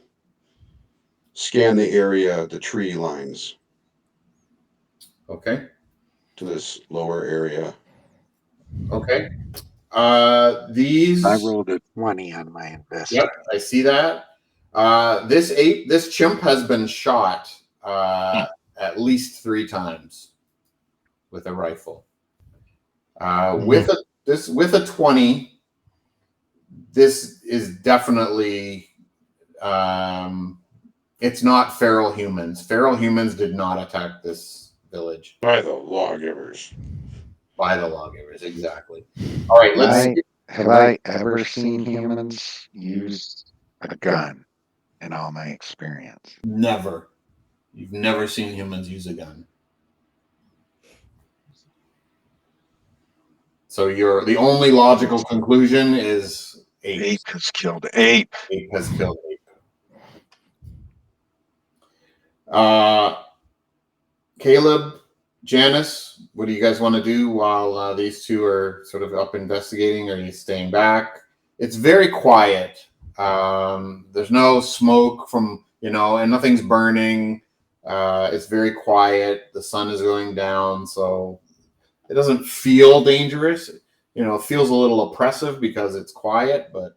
the area, the tree lines Okay. to this lower area. Okay. These. I rolled a 20 on my investigate. Yep, I see that. This chimp has been shot at least 3 times with a rifle. With a 20, this is definitely it's not feral humans. Feral humans did not attack this village. By the lawgivers. By the lawgivers, exactly. All right, let's see. Have I ever seen humans use a gun in all my experience? Never. You've never seen humans use a gun. So the only logical conclusion is Ape has killed ape. Ape has killed ape. Caleb, Janice, what do you guys want to do while these two are sort of up investigating? Are you staying back? It's very quiet. There's no smoke from, and nothing's burning. It's very quiet. The sun is going down, so it doesn't feel dangerous. It feels a little oppressive because it's quiet, but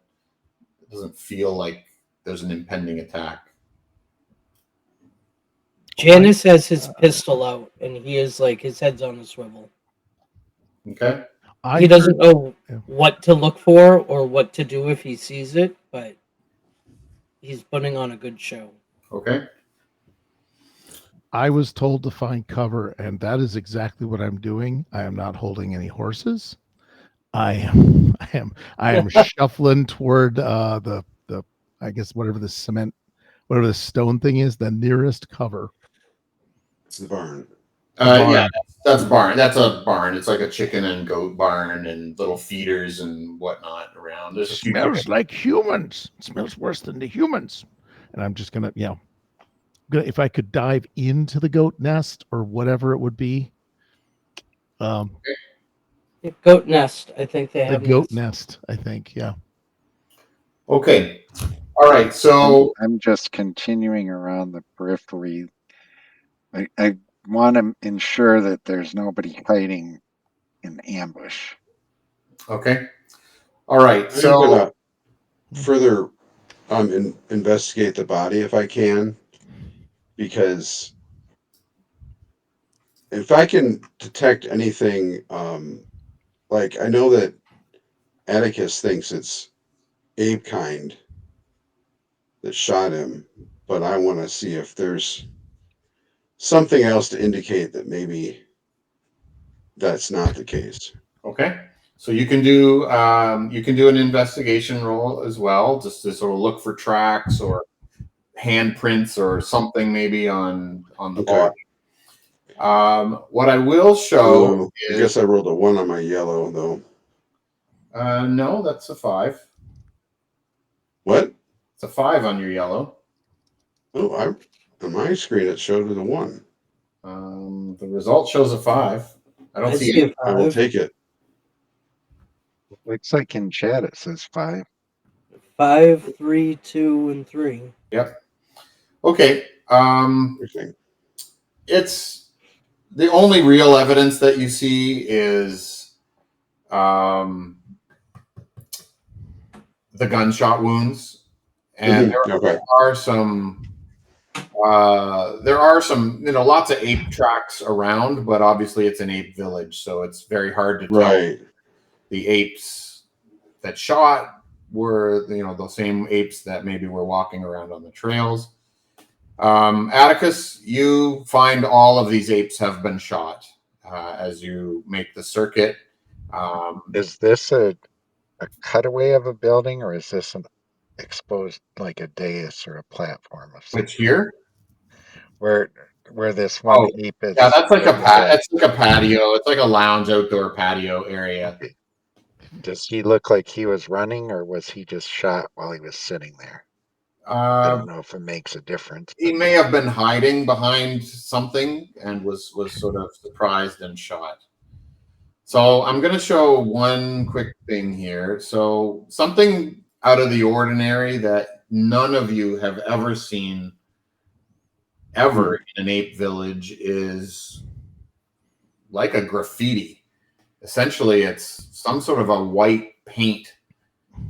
it doesn't feel like there's an impending attack. Janice has his pistol out, and he is like his head's on a swivel. Okay. He doesn't know Yeah. what to look for or what to do if he sees it, but he's putting on a good show. Okay. I was told to find cover, and that is exactly what I'm doing. I am not holding any horses. I am shuffling toward the I guess whatever the stone thing is, the nearest cover. It's the barn. Barn. Yeah, that's barn. That's a barn. It's like a chicken and goat barn and little feeders and whatnot around. There's a few Smells chickens. like humans. It smells worse than the humans. And I'm just gonna, if I could dive into the goat nest or whatever it would be. Goat nest, I think they The have goat nests. nest, I think, yeah. Okay. All right. So I'm just continuing around the periphery. I want to ensure that there's nobody hiding in ambush. okay. All right. I'm So gonna further investigate the body if I can, because if I can detect anything, like I know that Atticus thinks it's ape kind that shot him, but I want to see if there's something else to indicate that maybe that's not the case. okay. So you can do an investigation roll as well, just to sort of look for tracks or handprints or something maybe on the Okay. body. What I will show Ooh, I is guess I rolled a 1 on my yellow though. no, that's a 5. What? It's a 5 on your yellow. Oh, on my screen it showed it a 1. The result shows a 5. I don't I see see it. a I will 5. take it. Looks like in chat it says 5. 5, 3, 2, and 3. Yep. Okay. Everything. It's the only real evidence that you see is the gunshot wounds, and Okay. there are some lots of ape tracks around, but obviously it's an ape village, so it's very hard to tell Right. the apes that shot were the same apes that maybe were walking around on the trails. Atticus, you find all of these apes have been shot as you make the circuit. Is this a cutaway of a building, or is this an exposed like a dais or a platform of some Which here? where this one Oh, ape is? yeah, that's like a is at? It's like a patio. It's like a lounge outdoor patio area. Does he look like he was running, or was he just shot while he was sitting there? I Uh, don't know if it makes a difference, he but may have been hiding behind something and was sort of surprised and shot. So I'm going to show one quick thing here. So something out of the ordinary that none of you have ever seen ever in an ape village is like a graffiti. Essentially, it's some sort of a white paint,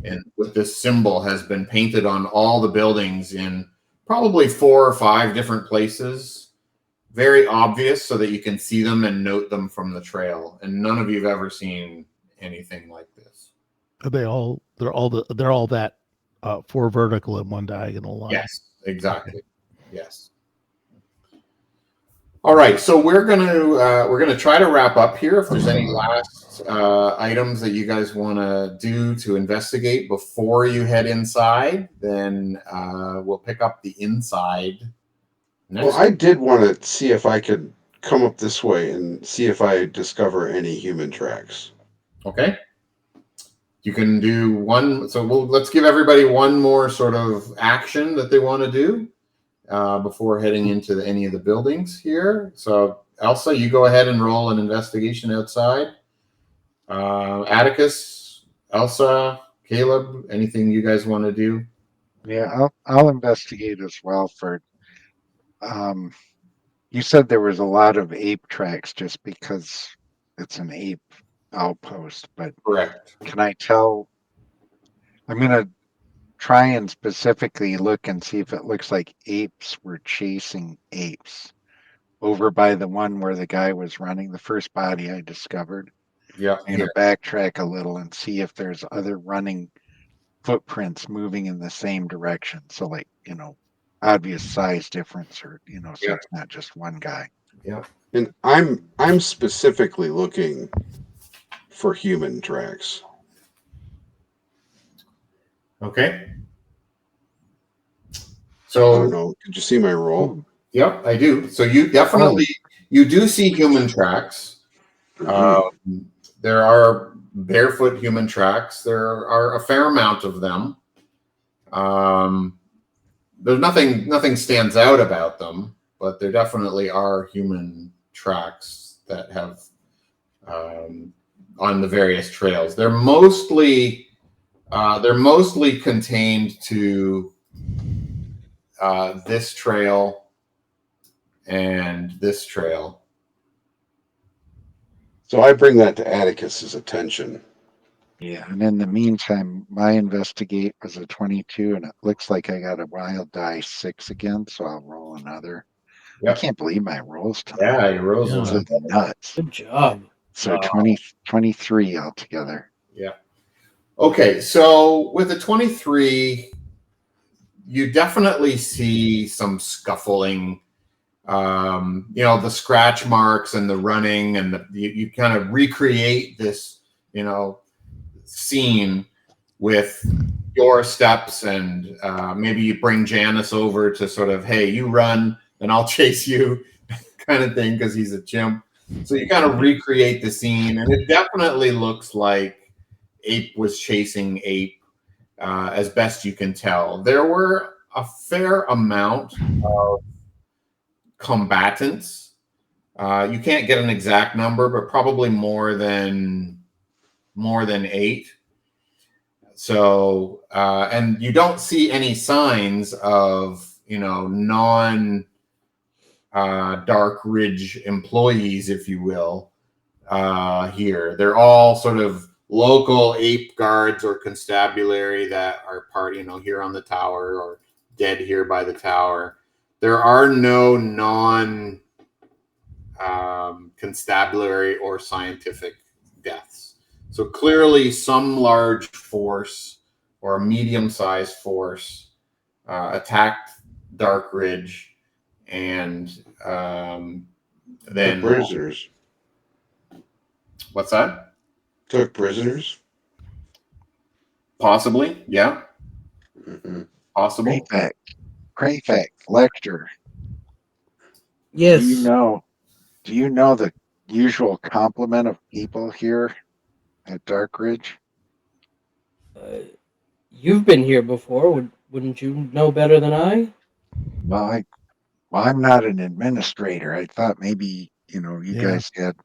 and with this symbol has been painted on all the buildings in probably 4 or 5 different places. Very obvious, so that you can see them and note them from the trail. And none of you've ever seen anything like this. They're all that 4 vertical and 1 diagonal line. Yes, exactly. Yes. All right, so we're gonna try to wrap up here. If there's any last items that you guys want to do to investigate before you head inside, then we'll pick up the inside next. Well, I did want to see if I could come up this way and see if I discover any human tracks. Okay. You can do one. So let's give everybody one more sort of action that they want to do before heading into any of the buildings here. So Elsa, you go ahead and roll an investigation outside. Atticus, Elsa, Caleb, anything you guys want to do? yeah, I'll investigate as well. For you said there was a lot of ape tracks just because it's an ape outpost, but Correct. can I tell? I'm gonna try and specifically look and see if it looks like apes were chasing apes. over by the one where the guy was running, the first body I discovered. Yeah. I'm going to backtrack a little and see if there's other running footprints moving in the same direction. So like, obvious size difference or, so Yeah. it's not just one guy. Yeah. And I'm specifically looking for human tracks. Okay. I So don't know. Did you see my roll? Yep, I do. So you definitely you do see human tracks. There are barefoot human tracks. There are a fair amount of them. There's nothing stands out about them, but there definitely are human tracks that have on the various trails. They're mostly contained to this trail and this trail. So I bring that to Atticus's attention. Yeah, and in the meantime, my investigate was a 22, and it looks like I got a wild die 6 again, so I'll roll another. Yep. I can't believe my rolls tonight. Yeah, your rolls Yeah. This are is nuts. Good job. So 23 altogether. Yeah. Okay, so with a 23, you definitely see some scuffling. The scratch marks and the running, and you kind of recreate this, scene with your steps, and maybe you bring Janice over to sort of, hey, you run and I'll chase you, kind of thing, because he's a chimp. So you kind of recreate the scene, and it definitely looks like Ape was chasing Ape, as best you can tell. There were a fair amount of combatants. You can't get an exact number, but probably more than 8. So, and you don't see any signs of, non Dark Ridge employees, if you will, here. They're all sort of local ape guards or constabulary that are part, here on the tower or dead here by the tower. There are no non constabulary or scientific deaths. So clearly some large force or a medium-sized force attacked Dark Ridge, and then Took prisoners. What's that? Took prisoners. Possibly, yeah. Possible. Prefect, Lecter. Yes. Do you know the usual complement of people here at Dark Ridge? You've been here before. Wouldn't you know better than I? Well, I'm not an administrator. I thought maybe, you Yeah. guys had.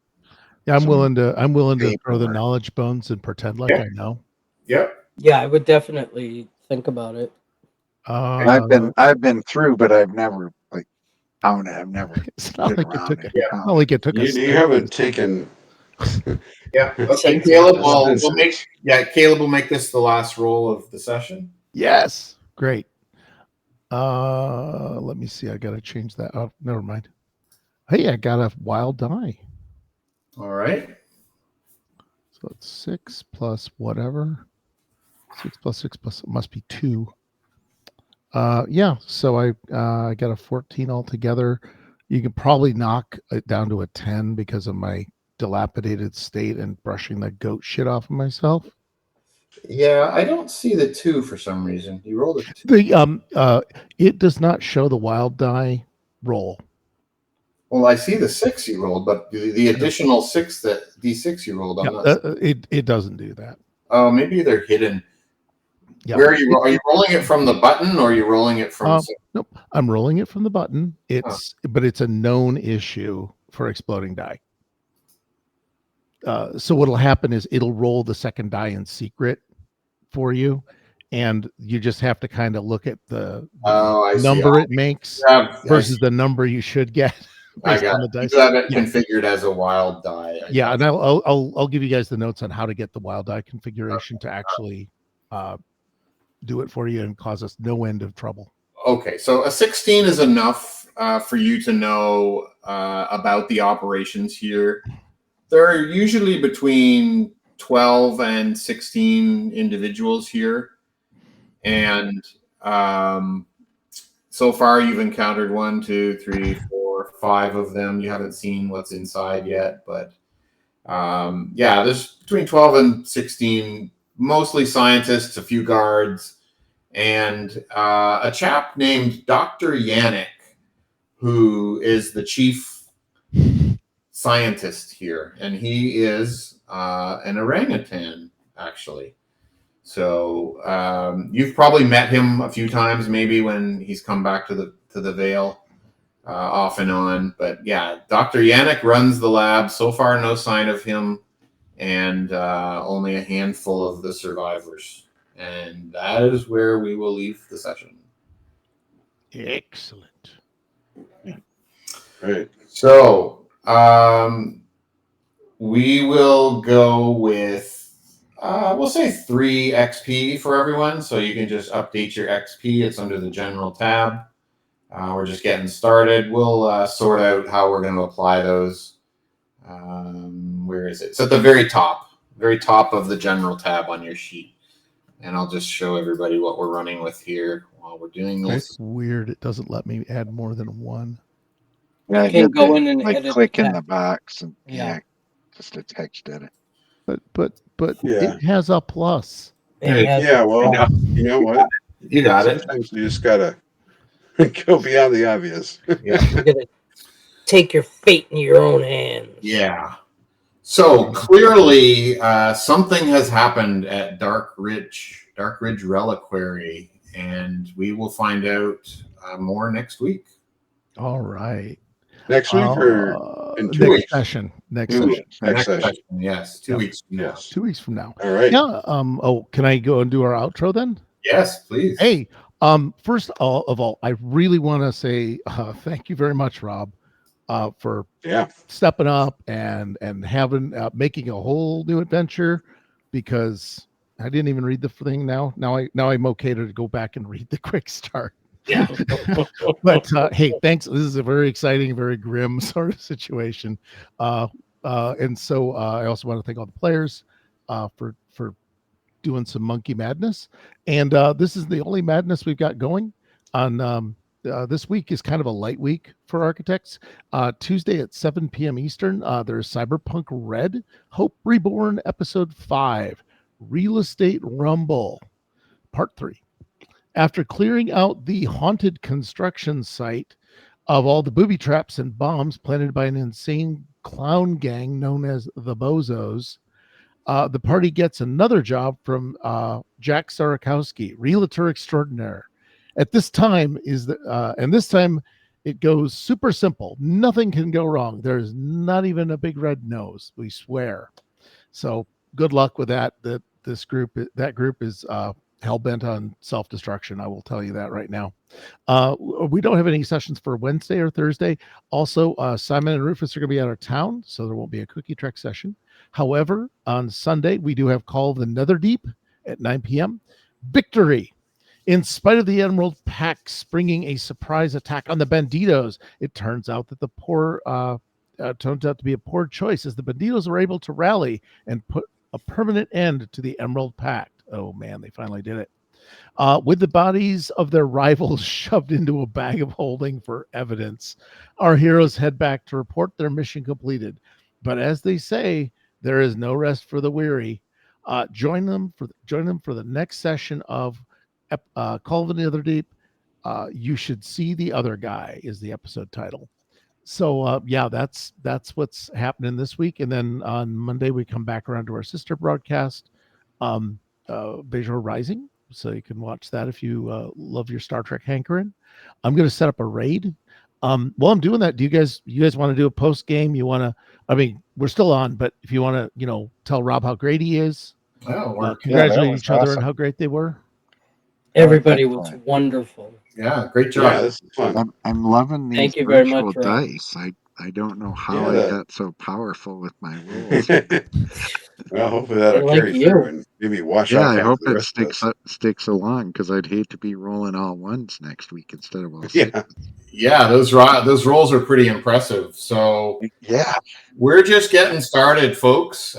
Yeah, I'm some willing to throw the paperwork. knowledge bones and pretend like I know. Yep. Yeah, I would definitely think about it. I've been through, but I've never counted. I've never. It's not been like it around took. and Not counted. like it took us. You haven't taken. Yeah. Okay. Take Caleb some will make this the last roll of the session. Yes, great. Let me see. I gotta change that. Oh, never mind. Hey, I got a wild die. All right. So it's 6 plus whatever. 6 plus 6 plus it must be 2. Yeah. So I got a 14 altogether. You could probably knock it down to a 10 because of my dilapidated state and brushing the goat shit off of myself. Yeah, I don't see the 2 for some reason. You rolled a 2. The it does not show the wild die roll. Well, I see the 6 you rolled, but the additional 6 that D6 you rolled, I'm not. It doesn't do that. Oh, maybe they're hidden. Yeah. Where are you? Are you rolling it from the button, or are you rolling it from? Nope. I'm rolling it from the button. But it's a known issue for exploding die. So what'll happen is it'll roll the second die in secret for you, and you just have to kind of look at the number it makes versus the number you should get based on the dice. You have it configured as a wild die. And I'll give you guys the notes on how to get the wild die configuration to actually do it for you and cause us no end of trouble. Okay, so a 16 is enough for you to know about the operations here. There are usually between 12 and 16 individuals here. And so far you've encountered 1, 2, 3, 4, 5 of them. You haven't seen what's inside yet, but yeah, there's between 12 and 16, mostly scientists, a few guards, and a chap named Dr. Yannick, who is the chief scientist here, and he is an orangutan, actually. So you've probably met him a few times, maybe when he's come back to the Vale, off and on. But yeah, Dr. Yannick runs the lab. So far, no sign of him, and only a handful of the survivors. And that is where we will leave the session. Excellent. Right. So we will go with we'll say 3 XP for everyone, so you can just update your XP. It's under the general tab. We're just getting started. We'll sort out how we're going to apply those. Where is it? It's at the very top of the general tab on your sheet. And I'll just show everybody what we're running with here while we're doing this. It's weird. It doesn't let me add more than 1. Yeah, I Can't did go the, in and like edit click in that. the box and Yeah. just a text edit. But Yeah. it has a plus. It has- Yeah, well, you know what? You got it. Sometimes you just gotta go beyond the obvious. Yeah. You're gonna take your fate in your own hands. Yeah. So clearly, something has happened at Dark Ridge Reliquary, and we will find out more next week. All right. Next week or in 2 next weeks? session. Next 2 session. weeks. Next session. Yes, 2 weeks from now. Yes. 2 weeks from now. All right. Yeah. Oh, can I go and do our outro then? Yes, please. Hey. First of all, I really want to say thank you very much, Rob, for stepping up and having making a whole new adventure, because I didn't even read the thing. Now I'm okay to go back and read the quick start. Yeah. But hey, thanks. This is a very exciting, very grim sort of situation. And so I also want to thank all the players for doing some monkey madness. And this is the only madness we've got going on. This week is kind of a light week for architects. Tuesday at 7 p.m. Eastern, there's Cyberpunk Red, Hope Reborn, Episode 5, Real Estate Rumble, Part 3. After clearing out the haunted construction site of all the booby traps and bombs planted by an insane clown gang known as the Bozos, the party gets another job from Jack Sarakowski, realtor extraordinaire. At this time this time it goes super simple. Nothing can go wrong. There's not even a big red nose. We swear. So good luck with that. That group is hell-bent on self-destruction. I will tell you that right now. We don't have any sessions for Wednesday or Thursday. Also, Simon and Rufus are going to be out of town, so there won't be a Cookie Trek session. However, on Sunday, we do have Call of the Netherdeep at 9 p.m. Victory! In spite of the Emerald Pack springing a surprise attack on the Banditos, it turns out that turns out to be a poor choice, as the Banditos were able to rally and put a permanent end to the Emerald Pact. Oh man, they finally did it. With the bodies of their rivals shoved into a bag of holding for evidence, our heroes head back to report their mission completed. But as they say, there is no rest for the weary. Join them for the next session of Call of the Netherdeep. You should see the other guy is the episode title. So yeah, that's what's happening this week. And then on Monday we come back around to our sister broadcast, Bejor Rising. So you can watch that if you love your Star Trek hankering. I'm going to set up a raid. While I'm doing that, do you guys want to do a post game? You want to? I mean, we're still on, but if you want to, tell Rob how great he is, congratulate each other and how great they were. Everybody was wonderful. Yeah, great job. Yeah, this is fun. I'm loving these Thank you very virtual much, Rob. dice. I don't know how I got so powerful with my rules. Well, hopefully that'll Like carry you. through and maybe wash Yeah, out I half hope the it rest of us. sticks along because I'd hate to be rolling all ones next week instead of all Yeah. six. Yeah, those rolls are pretty impressive. So Yeah, we're just getting started, folks.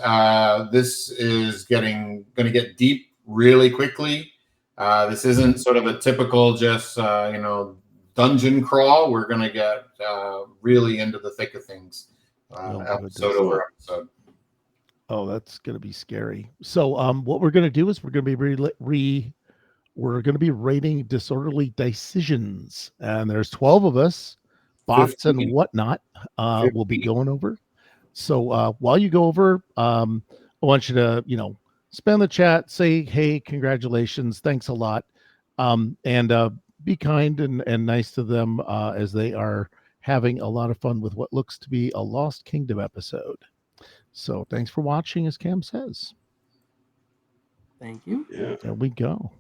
This is going to get deep really quickly. This isn't sort of a typical just dungeon crawl. We're going to get really into the thick of things, episode over episode. Oh, that's going to be scary. So, what we're going to do is we're going to be we're going to be rating disorderly decisions, and there's 12 of us, bots 15. and whatnot. We'll be going over. So while you go over, I want you to spam the chat, say hey, congratulations, thanks a lot, and be kind and nice to them as they are having a lot of fun with what looks to be a Lost Kingdom episode. So thanks for watching, as Cam says. Thank you. Yeah. There we go.